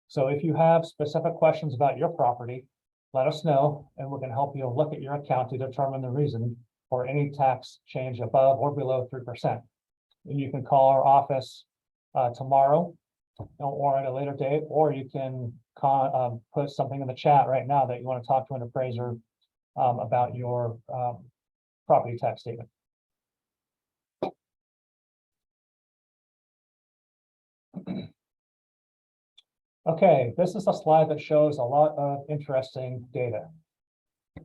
So if you have specific questions about your property, let us know, and we can help you look at your account to determine the reason for any tax change above or below 3%. And you can call our office tomorrow or at a later date, or you can put something in the chat right now that you want to talk to an appraiser about your property tax statement. Okay, this is a slide that shows a lot of interesting data.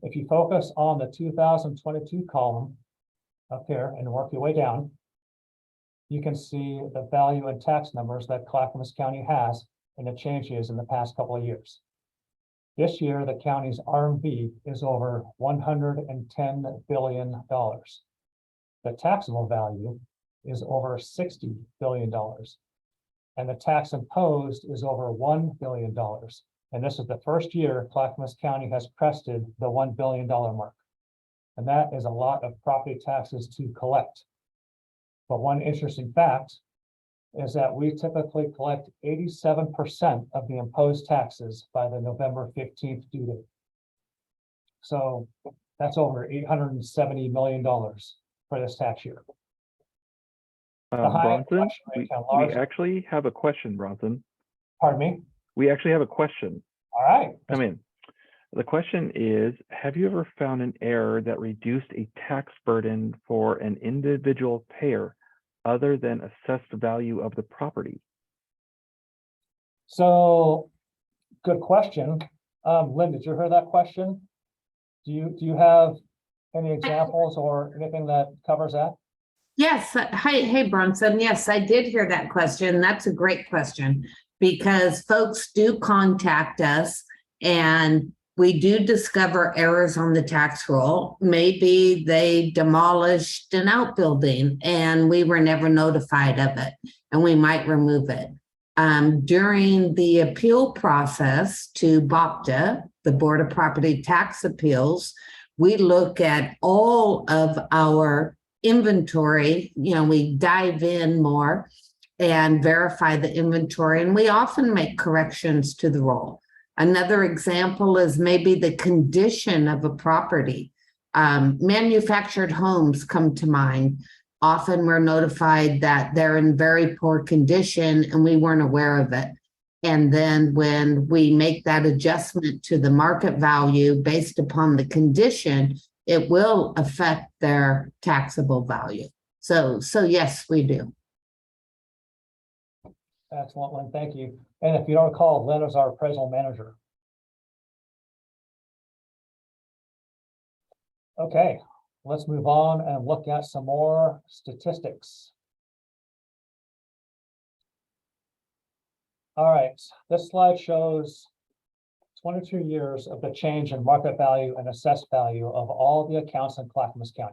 If you focus on the 2022 column up here and work your way down, you can see the value and tax numbers that Clackamas County has and the changes in the past couple of years. This year, the county's RMV is over $110 billion. The taxable value is over $60 billion. And the tax imposed is over $1 billion. And this is the first year Clackamas County has crested the $1 billion mark. And that is a lot of property taxes to collect. But one interesting fact is that we typically collect 87% of the imposed taxes by the November 15th due date. So that's over $870 million for this tax year. The high Bronson, collection rate we can largely- actually have a question, Bronson. Pardon me? We actually have a question. All right. Come in. The question is, have you ever found an error that reduced a tax burden for an individual payer other than assessed value of the property? So, good question. Lynn, did you hear that question? Do you have any examples or anything that covers that? Yes, hey Bronson, yes, I did hear that question. That's a great question because folks do contact us and we do discover errors on the tax roll. Maybe they demolished an outbuilding and we were never notified of it and we might remove it. During the appeal process to BOPTA, the Board of Property Tax Appeals, we look at all of our inventory, we dive in more and verify the inventory, and we often make corrections to the roll. Another example is maybe the condition of a property. Manufactured homes come to mind. Often we're notified that they're in very poor condition and we weren't aware of it. And then when we make that adjustment to the market value based upon the condition, it will affect their taxable value. So yes, we do. Excellent, Lynn, thank you. And if you don't recall, Lynn is our appraisal manager. Okay, let's move on and look at some more statistics. All right, this slide shows 22 years of the change in market value and assessed value of all the accounts in Clackamas County.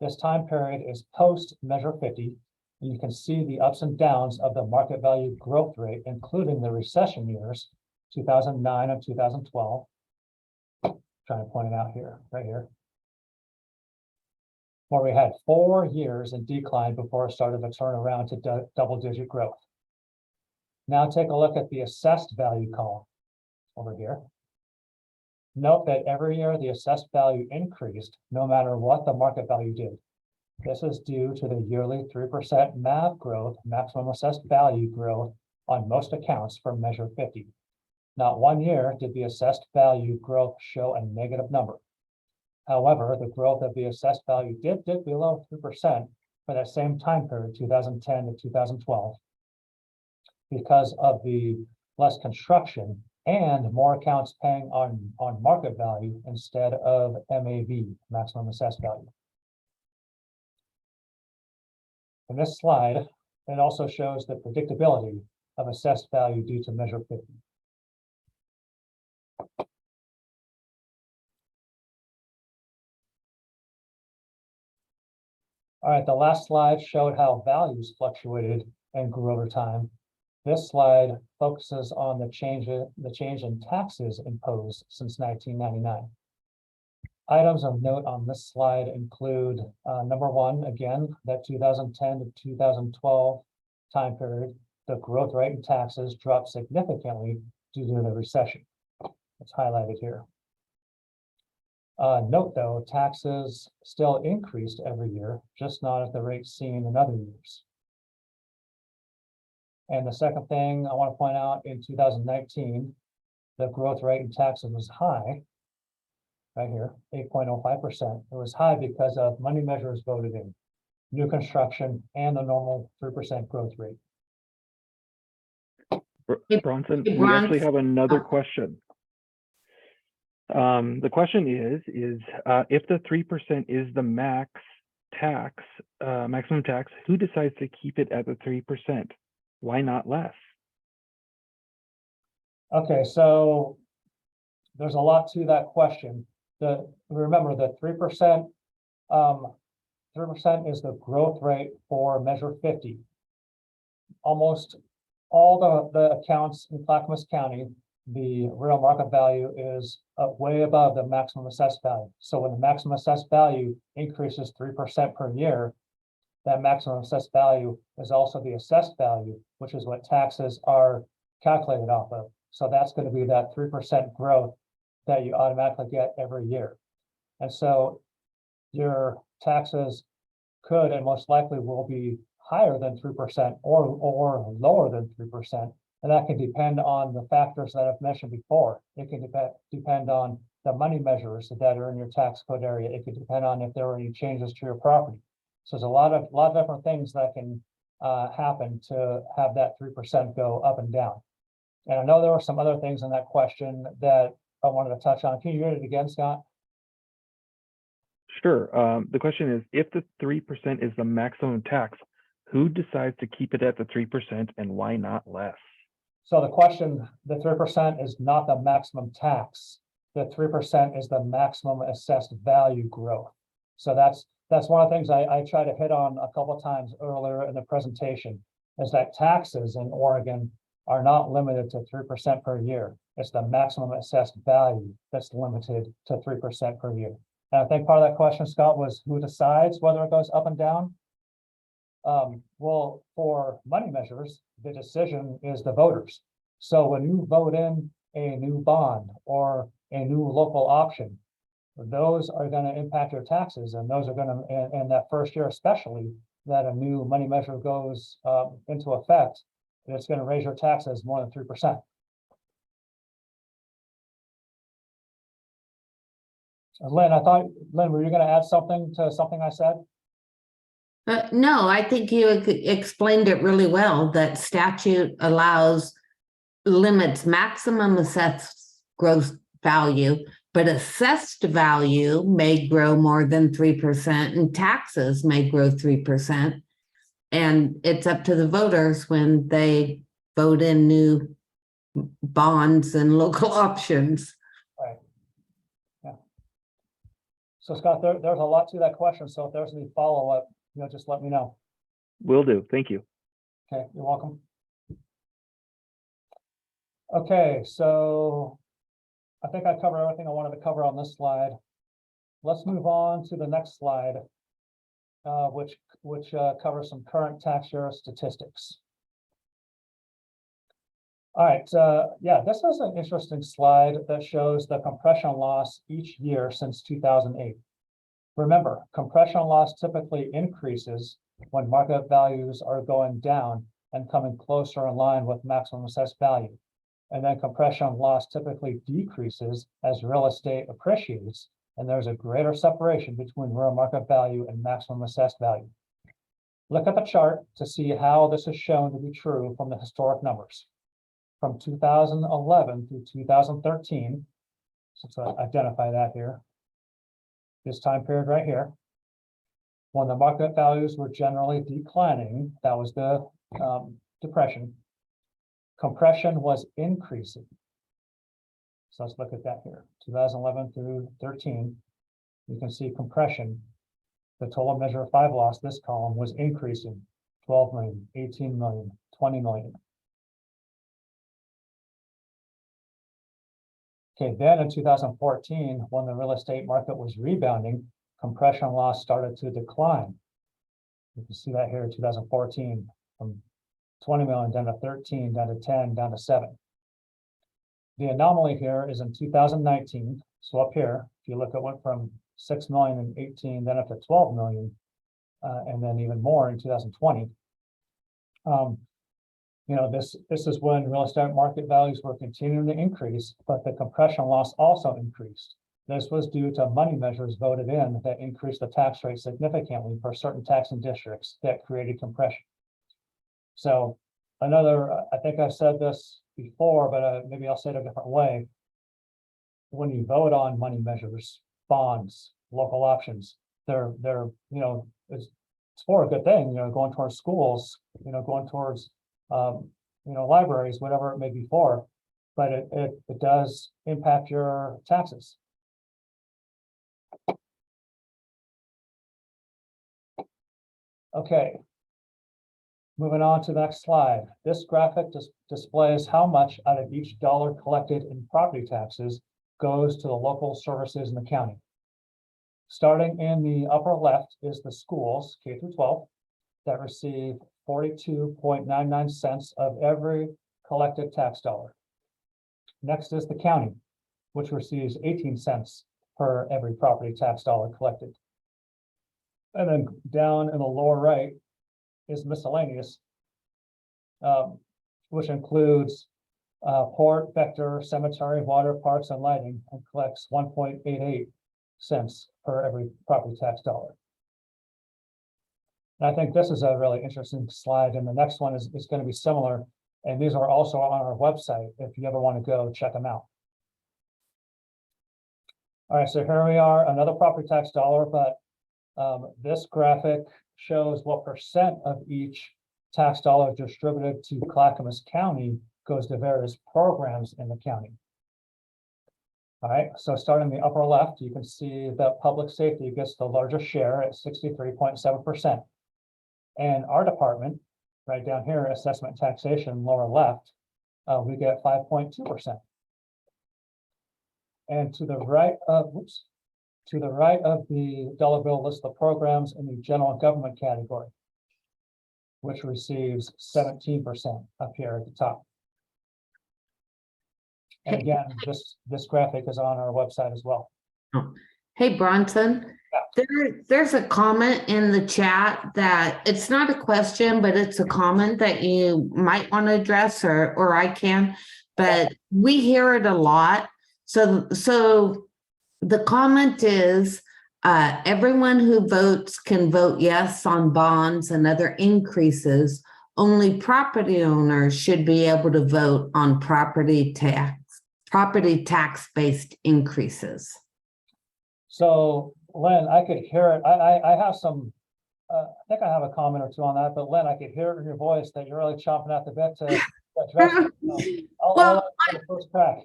This time period is post Measure 50, and you can see the ups and downs of the market value growth rate, including the recession years, 2009 and 2012. Trying to point it out here, right here, where we had 4 years in decline before it started to turn around to double-digit growth. Now take a look at the assessed value column over here. Note that every year the assessed value increased no matter what the market value did. This is due to the yearly 3% MAV growth, maximum assessed value growth, on most accounts for Measure 50. Not one year did the assessed value growth show a negative number. However, the growth of the assessed value did dip below 3% for that same time period, 2010 to 2012, because of the less construction and more accounts paying on market value instead of MAV, maximum assessed value. In this slide, it also shows the predictability of assessed value due to Measure 50. All right, the last slide showed how values fluctuated and grew over time. This slide focuses on the change in taxes imposed since 1999. Items of note on this slide include, number one, again, that 2010 to 2012 time period, the growth rate in taxes dropped significantly due to the recession. It's highlighted here. Note though, taxes still increased every year, just not at the rate seen in other years. And the second thing I want to point out, in 2019, the growth rate in taxes was high, right here, 8.05%. It was high because of money measures voted in, new construction, and the normal 3% growth rate. Bronson, we actually have another question. The question is if the 3% is the max tax, maximum tax, who decides to keep it at the 3%? Why not less? Okay, so there's a lot to that question. Remember the 3% 3% is the growth rate for measure 50. Almost all the accounts in Clackamas County, the real market value is way above the maximum assessed value. So when the maximum assessed value increases 3% per year, that maximum assessed value is also the assessed value, which is what taxes are calculated off of. So that's going to be that 3% growth that you automatically get every year. And so your taxes could and most likely will be higher than 3% or lower than 3%. And that can depend on the factors that I've mentioned before. It can depend on the money measures that are in your tax code area. It could depend on if there are any changes to your property. So there's a lot of different things that can happen to have that 3% go up and down. And I know there were some other things in that question that I wanted to touch on. Can you read it again, Scott? Sure. The question is, if the 3% is the maximum tax, who decides to keep it at the 3% and why not less? So the question, the 3% is not the maximum tax. The 3% is the maximum assessed value growth. So that's one of the things I try to hit on a couple of times earlier in the presentation, is that taxes in Oregon are not limited to 3% per year. It's the maximum assessed value that's limited to 3% per year. And I think part of that question, Scott, was who decides whether it goes up and down? Well, for money measures, the decision is the voters. So when you vote in a new bond or a new local option, those are going to impact your taxes, and those are going to, in that first year especially, that a new money measure goes into effect, it's going to raise your taxes more than 3%. Lynn, were you going to add something to something I said? No, I think you explained it really well, that statute limits maximum assessed gross value, but assessed value may grow more than 3% and taxes may grow 3%. And it's up to the voters when they vote in new bonds and local options. Right. Yeah. So Scott, there's a lot to that question. So if there's any follow-up, just let me know. Will do. Thank you. Okay, you're welcome. Okay, so I think I covered everything I wanted to cover on this slide. Let's move on to the next slide, which covers some current tax year statistics. All right, yeah, this is an interesting slide that shows the compression loss each year since 2008. Remember, compression loss typically increases when market values are going down and coming closer in line with maximum assessed value. And then compression loss typically decreases as real estate appreciates, and there's a greater separation between real market value and maximum assessed value. Look at the chart to see how this is shown to be true from the historic numbers. From 2011 through 2013, so identify that here. This time period right here, when the market values were generally declining, that was the depression. Compression was increasing. So let's look at that here. 2011 through 13, you can see compression. The total measure of 5 loss, this column, was increasing 12 million, 18 million, 20 million. Okay, then in 2014, when the real estate market was rebounding, compression loss started to decline. You can see that here in 2014, from 20 million down to 13, down to 10, down to 7. The anomaly here is in 2019. So up here, if you look, it went from 6 million in 18, then up to 12 million, and then even more in 2020. This is when real estate market values were continuing to increase, but the compression loss also increased. This was due to money measures voted in that increased the tax rate significantly for certain taxing districts that created compression. So I think I've said this before, but maybe I'll say it a different way. When you vote on money measures, bonds, local options, they're it's for a good thing, going towards schools, going towards libraries, whatever it may be for, but it does impact your taxes. Okay. Moving on to the next slide. This graphic displays how much out of each dollar collected in property taxes goes to the local services in the county. Starting in the upper left is the schools, K through 12, that receive 42.99 cents of every collected tax dollar. Next is the county, which receives 18 cents per every property tax dollar collected. And then down in the lower right is miscellaneous, which includes port, vector, cemetery, water, parks, and lighting, and collects 1.88 cents per every property tax dollar. And I think this is a really interesting slide, and the next one is going to be similar, and these are also on our website if you ever want to go check them out. All right, so here we are, another property tax dollar, but this graphic shows what percent of each tax dollar distributed to Clackamas County goes to various programs in the county. All right, so starting in the upper left, you can see that public safety gets the largest share at 63.7%. And our department, right down here, assessment taxation, lower left, we get 5.2%. And to the right of, the dollar bill lists the programs in the general government category, which receives 17% up here at the top. And again, this graphic is on our website as well. Hey, Bronson, there's a comment in the chat that it's not a question, but it's a comment that you might want to address, or I can, but we hear it a lot. So the comment is, everyone who votes can vote yes on bonds and other increases. Only property owners should be able to vote on property tax-based increases. So Lynn, I could hear it. I have some, I think I have a comment or two on that, but Lynn, I could hear it in your voice that you're really chomping at the bit to address it. So I'll let you take the first crack.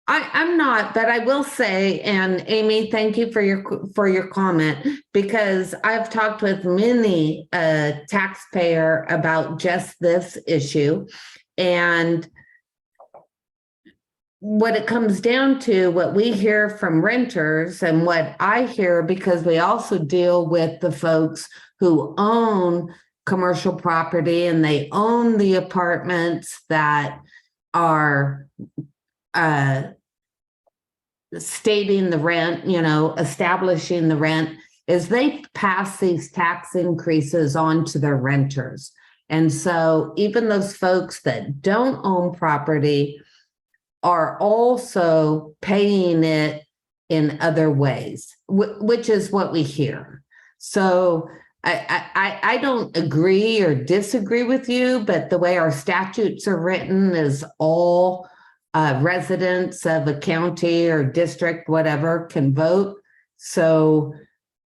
I'm not, but I will say, and Amy, thank you for your comment, because I've talked with many taxpayer about just this issue. And what it comes down to, what we hear from renters and what I hear, because we also deal with the folks who own commercial property and they own the apartments that are stating the rent, establishing the rent, is they pass these tax increases on to their renters. And so even those folks that don't own property are also paying it in other ways, which is what we hear. So I don't agree or disagree with you, but the way our statutes are written is all residents of a county or district, whatever, can vote. So,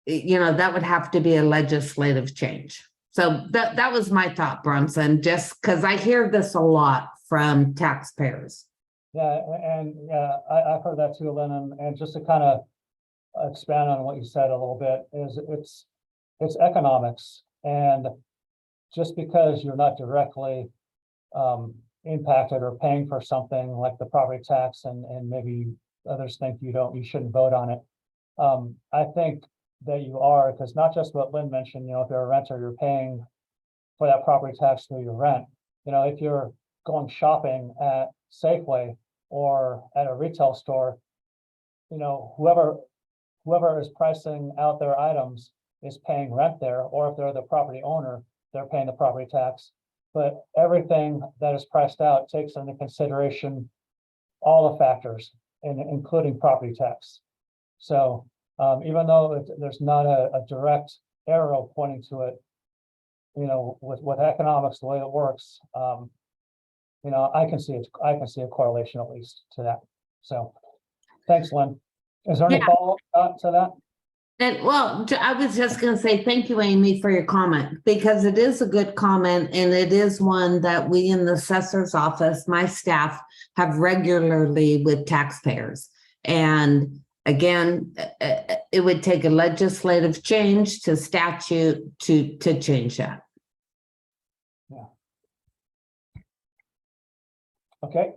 that would have to be a legislative change. So that was my thought, Bronson, just because I hear this a lot from taxpayers. Yeah, and I've heard that too, Lynn, and just to kind of expand on what you said a little bit, is it's economics, and just because you're not directly impacted or paying for something like the property tax, and maybe others think you shouldn't vote on it. I think that you are, because not just what Lynn mentioned, if you're a renter, you're paying for that property tax through your rent. If you're going shopping at Safeway or at a retail store, whoever is pricing out their items is paying rent there, or if they're the property owner, they're paying the property tax. But everything that is priced out takes into consideration all the factors, including property tax. So even though there's not a direct arrow pointing to it, with economics, the way it works, I can see a correlation at least to that. So thanks, Lynn. Is there any follow-up to that? And well, I was just going to say thank you, Amy, for your comment, because it is a good comment, and it is one that we in the assessor's office, my staff, have regularly with taxpayers. And Again, it would take a legislative change to statute to change that. Okay.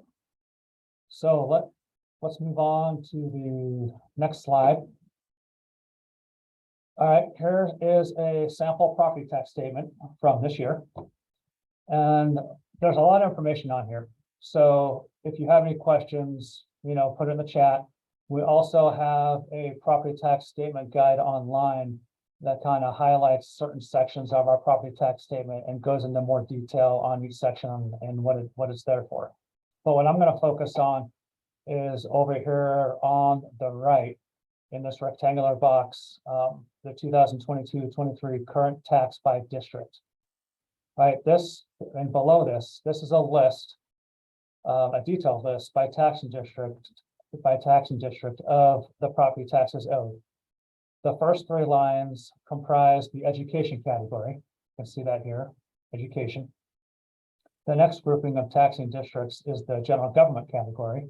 So let's move on to the next slide. All right, here is a sample property tax statement from this year. And there's a lot of information on here. So if you have any questions, put it in the chat. We also have a property tax statement guide online that kind of highlights certain sections of our property tax statement and goes into more detail on each section and what it's there for. But what I'm going to focus on is over here on the right in this rectangular box, the 2022-23 current tax by district. Right, this and below this is a list, a detailed list by taxing district of the property taxes owed. The first three lines comprise the education category. You can see that here, education. The next grouping of taxing districts is the general government category.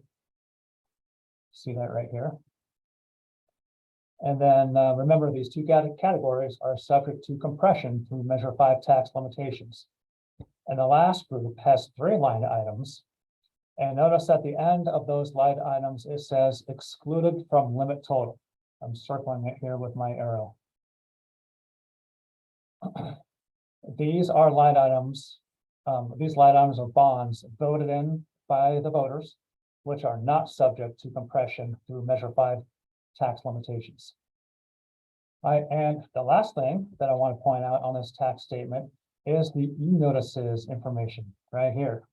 See that right here. And then remember, these two categories are subject to compression through Measure 5 tax limitations. And the last group has 3 line items. And notice at the end of those line items, it says excluded from limit total. I'm circling it here with my arrow. These are line items. These line items are bonds voted in by the voters, which are not subject to compression through Measure 5 tax limitations. All right, and the last thing that I want to point out on this tax statement is the e-notices information right here.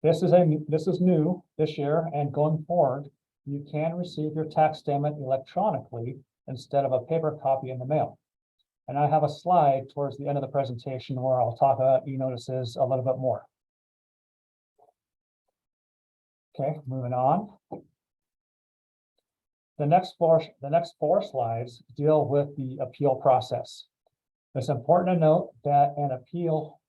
This is new this year, and going forward, you can receive your tax statement electronically instead of a paper copy in the mail. And I have a slide towards the end of the presentation where I'll talk about e-notices a little bit more. Okay, moving on. The next four slides deal with the appeal process. It's important to note that in an appeal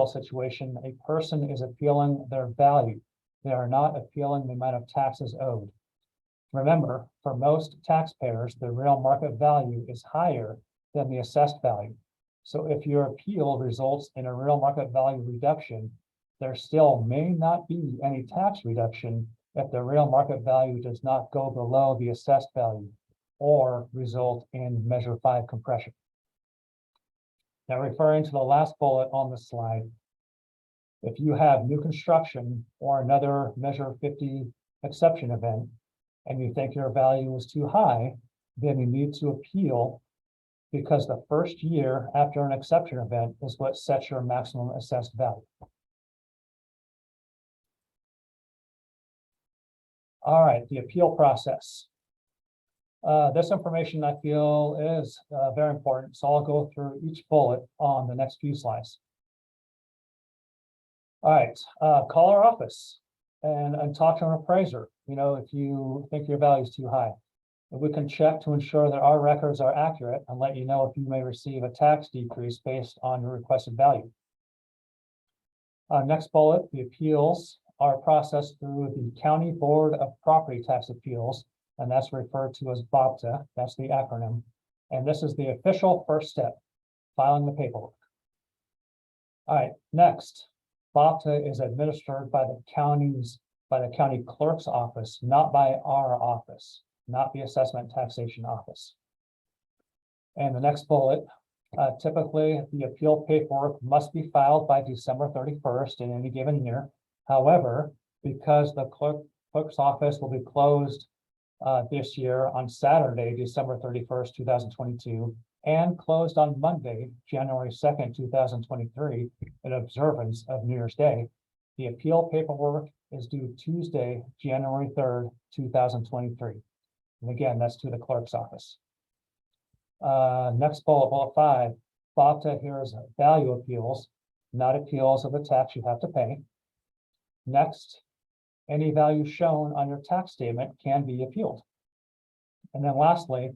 situation, a person is appealing their value. They are not appealing the amount of taxes owed. Remember, for most taxpayers, the real market value is higher than the assessed value. So if your appeal results in a real market value reduction, there still may not be any tax reduction if the real market value does not go below the assessed value or result in Measure 5 compression. Now, referring to the last bullet on the slide, if you have new construction or another Measure 50 exception event, and you think your value is too high, then you need to appeal, because the first year after an exception event is what sets your maximum assessed value. All right, the appeal process. This information I feel is very important, so I'll go through each bullet on the next few slides. All right, call our office and talk to an appraiser, if you think your value is too high. We can check to ensure that our records are accurate and let you know if you may receive a tax decrease based on your requested value. Next bullet, the appeals are processed through the County Board of Property Tax Appeals, and that's referred to as BOPTA. That's the acronym. And this is the official first step, filing the paperwork. All right, next, BOPTA is administered by the county clerk's office, not by our office, not the assessment taxation office. And the next bullet, typically the appeal paperwork must be filed by December 31st in any given year. However, because the clerk's office will be closed this year on Saturday, December 31st, 2022, and closed on Monday, January 2nd, 2023, in observance of New Year's Day, the appeal paperwork is due Tuesday, January 3rd, 2023. And again, that's to the clerk's office. Next bullet 5, BOPTA hears value appeals, not appeals of the tax you have to pay. Next, any value shown on your tax statement can be appealed. And then lastly,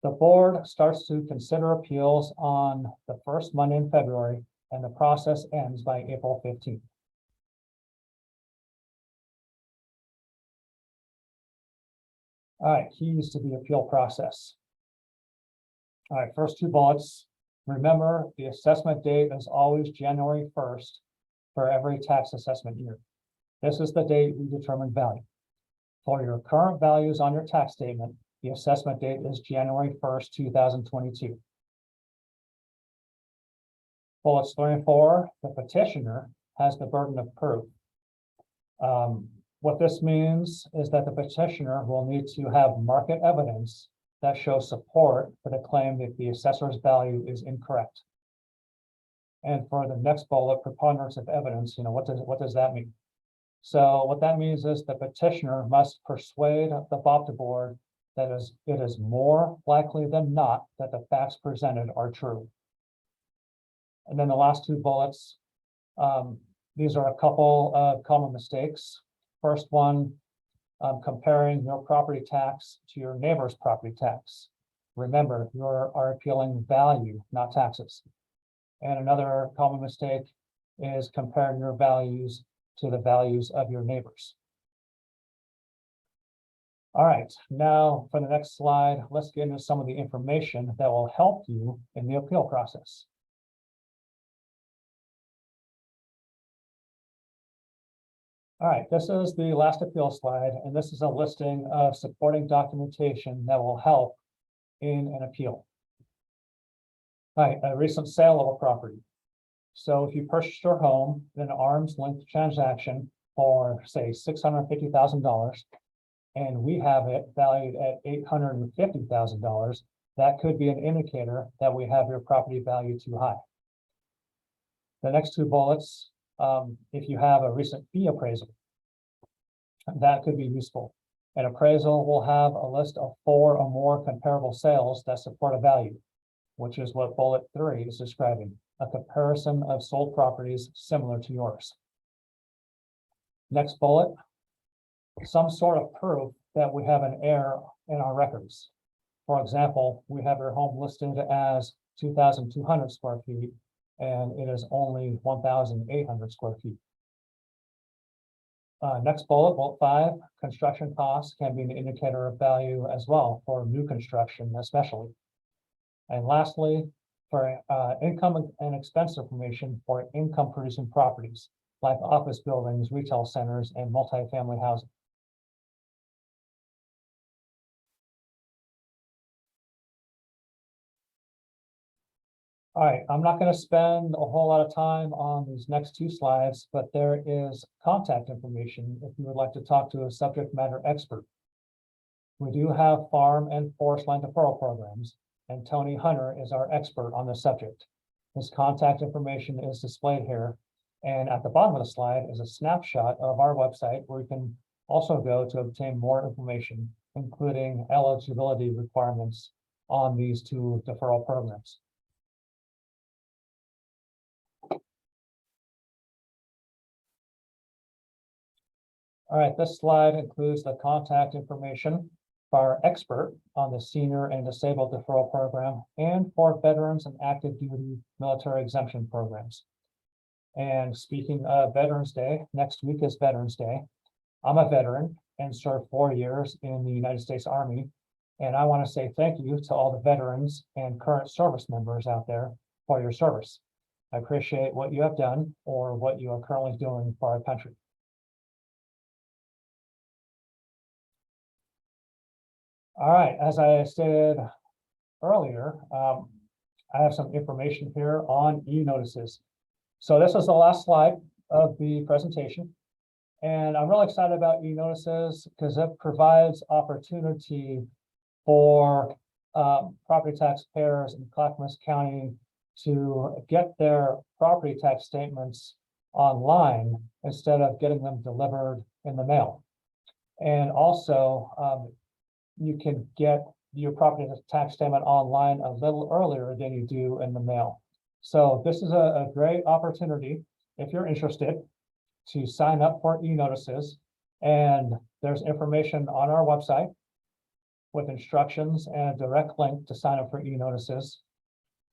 the board starts to consider appeals on the first Monday in February, and the process ends by April 15th. All right, keys to the appeal process. All right, first two bullets. Remember, the assessment date is always January 1st for every tax assessment year. This is the date we determine value. For your current values on your tax statement, the assessment date is January 1st, 2022. Bullets 3 and 4, the petitioner has the burden of proof. What this means is that the petitioner will need to have market evidence that shows support for the claim that the assessor's value is incorrect. And for the next bullet, preponderance of evidence, what does that mean? So what that means is the petitioner must persuade the BOPTA board that it is more likely than not that the facts presented are true. And then the last two bullets, these are a couple of common mistakes. First one, comparing your property tax to your neighbor's property tax. Remember, you are appealing value, not taxes. And another common mistake is comparing your values to the values of your neighbors. All right, now for the next slide, let's get into some of the information that will help you in the appeal process. All right, this is the last appeal slide, and this is a listing of supporting documentation that will help in an appeal. All right, a recent sale of a property. So if you purchased your home in an arm's length transaction for, say, $650,000, and we have it valued at $850,000, that could be an indicator that we have your property value too high. The next two bullets, if you have a recent fee appraisal, that could be useful. An appraisal will have a list of 4 or more comparable sales that support a value, which is what bullet 3 is describing, a comparison of sold properties similar to yours. Next bullet, some sort of proof that we have an error in our records. For example, we have your home listed as 2,200 square feet, and it is only 1,800 square feet. Next bullet, bullet 5, construction costs can be an indicator of value as well for new construction, especially. And lastly, for income and expense information for income producing properties like office buildings, retail centers, and multifamily housing. All right, I'm not going to spend a whole lot of time on these next two slides, but there is contact information if you would like to talk to a subject matter expert. We do have farm and forest land deferral programs, and Tony Hunter is our expert on this subject. His contact information is displayed here, and at the bottom of the slide is a snapshot of our website where you can also go to obtain more information, including eligibility requirements on these two deferral programs. All right, this slide includes the contact information for our expert on the Senior and Disabled Deferral Program and for veterans and active duty military exemption programs. And speaking of Veterans Day, next week is Veterans Day. I'm a veteran and served 4 years in the United States Army. And I want to say thank you to all the veterans and current service members out there for your service. I appreciate what you have done or what you are currently doing for our country. All right, as I stated earlier, I have some information here on e-notices. So this is the last slide of the presentation. And I'm really excited about e-notices because it provides opportunity for property taxpayers in Clackamas County to get their property tax statements online instead of getting them delivered in the mail. And also, you can get your property tax statement online a little earlier than you do in the mail. So this is a great opportunity if you're interested to sign up for e-notices. And there's information on our website with instructions and a direct link to sign up for e-notices.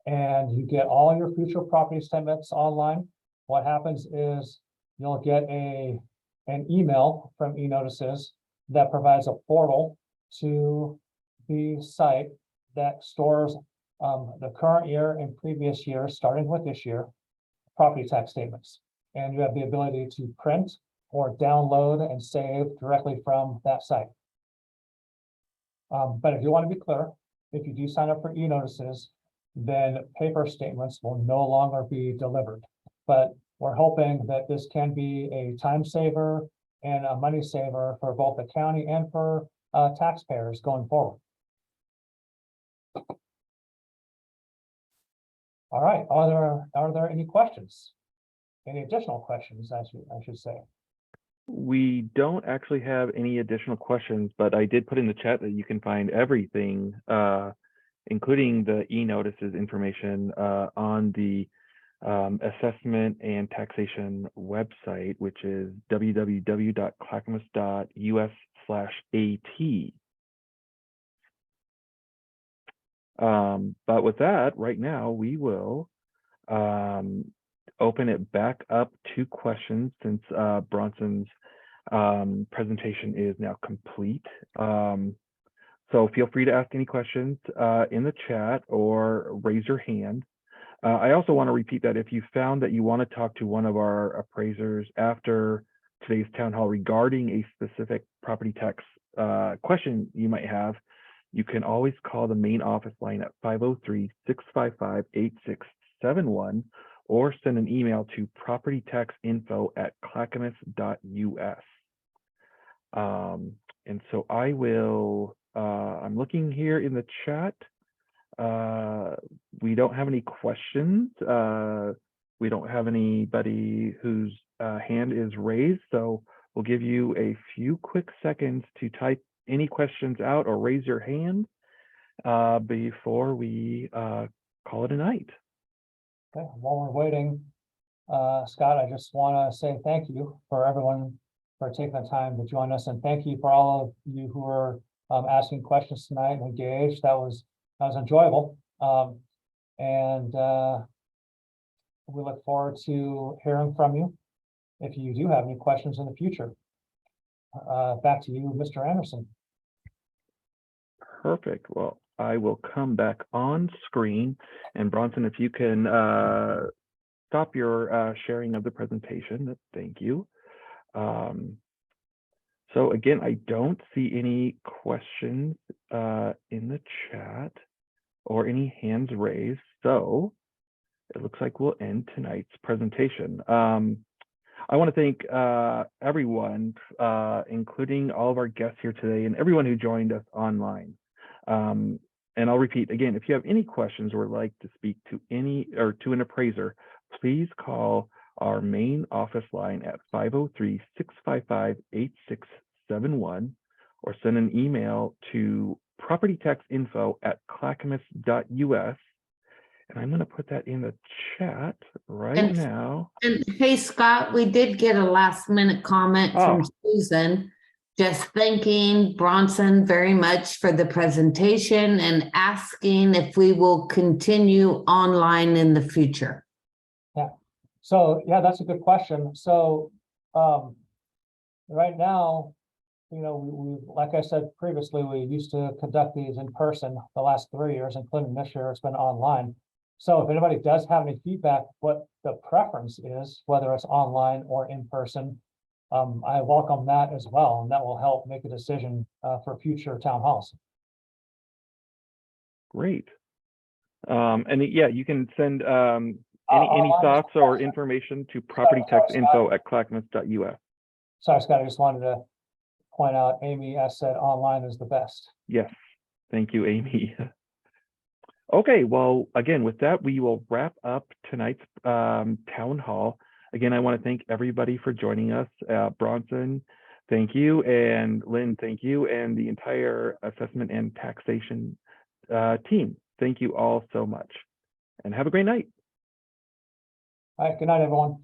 And you get all your future property statements online. What happens is you'll get an email from e-notices that provides a portal to the site that stores the current year and previous years, starting with this year, property tax statements. And you have the ability to print or download and save directly from that site. But if you want to be clear, if you do sign up for e-notices, then paper statements will no longer be delivered. But we're hoping that this can be a time saver and a money saver for both the county and for taxpayers going forward. All right, are there any questions? Any additional questions, I should say? We don't actually have any additional questions, but I did put in the chat that you can find everything, including the e-notices information on the assessment and taxation website, which is www.clackamas.us/at. But with that, right now, we will open it back up to questions since Bronson's presentation is now complete. So feel free to ask any questions in the chat or raise your hand. I also want to repeat that if you found that you want to talk to one of our appraisers after today's town hall regarding a specific property tax question you might have, you can always call the main office line at 503-655-8671 or send an email to propertytaxinfo@clackamas.us. And so I will, I'm looking here in the chat. We don't have any questions. We don't have anybody whose hand is raised. So we'll give you a few quick seconds to type any questions out or raise your hand before we call it a night. Okay, while we're waiting, Scott, I just want to say thank you for everyone for taking the time to join us, and thank you for all of you who are asking questions tonight and engaged. That was enjoyable, and we look forward to hearing from you if you do have any questions in the future. Back to you, Mr. Anderson. Perfect. Well, I will come back on screen, and Bronson, if you can stop your sharing of the presentation, thank you. So again, I don't see any questions in the chat or any hands raised, so it looks like we'll end tonight's presentation. I want to thank everyone, including all of our guests here today and everyone who joined us online. And I'll repeat again, if you have any questions or would like to speak to any or to an appraiser, please call our main office line at 503-655-8671 or send an email to propertytaxinfo@clackamas.us. And I'm going to put that in the chat right now. And hey, Scott, we did get a last minute comment from Susan, just thanking Bronson very much for the presentation and asking if we will continue online in the future. Yeah. So yeah, that's a good question. So right now, you know, we like I said previously, we used to conduct these in person the last 3 years, including this year, it's been online. So if anybody does have any feedback, what the preference is, whether it's online or in person, I welcome that as well, and that will help make a decision for future town halls. Great. And yeah, you can send any thoughts or information to propertytaxinfo@clackamas.us. Sorry, Scott, I just wanted to point out Amy S said online is the best. Yes, thank you, Amy. Okay, well, again, with that, we will wrap up tonight's town hall. Again, I want to thank everybody for joining us. Bronson, thank you, and Lynn, thank you, and the entire assessment and taxation team. Thank you all so much, and have a great night. All right, good night, everyone.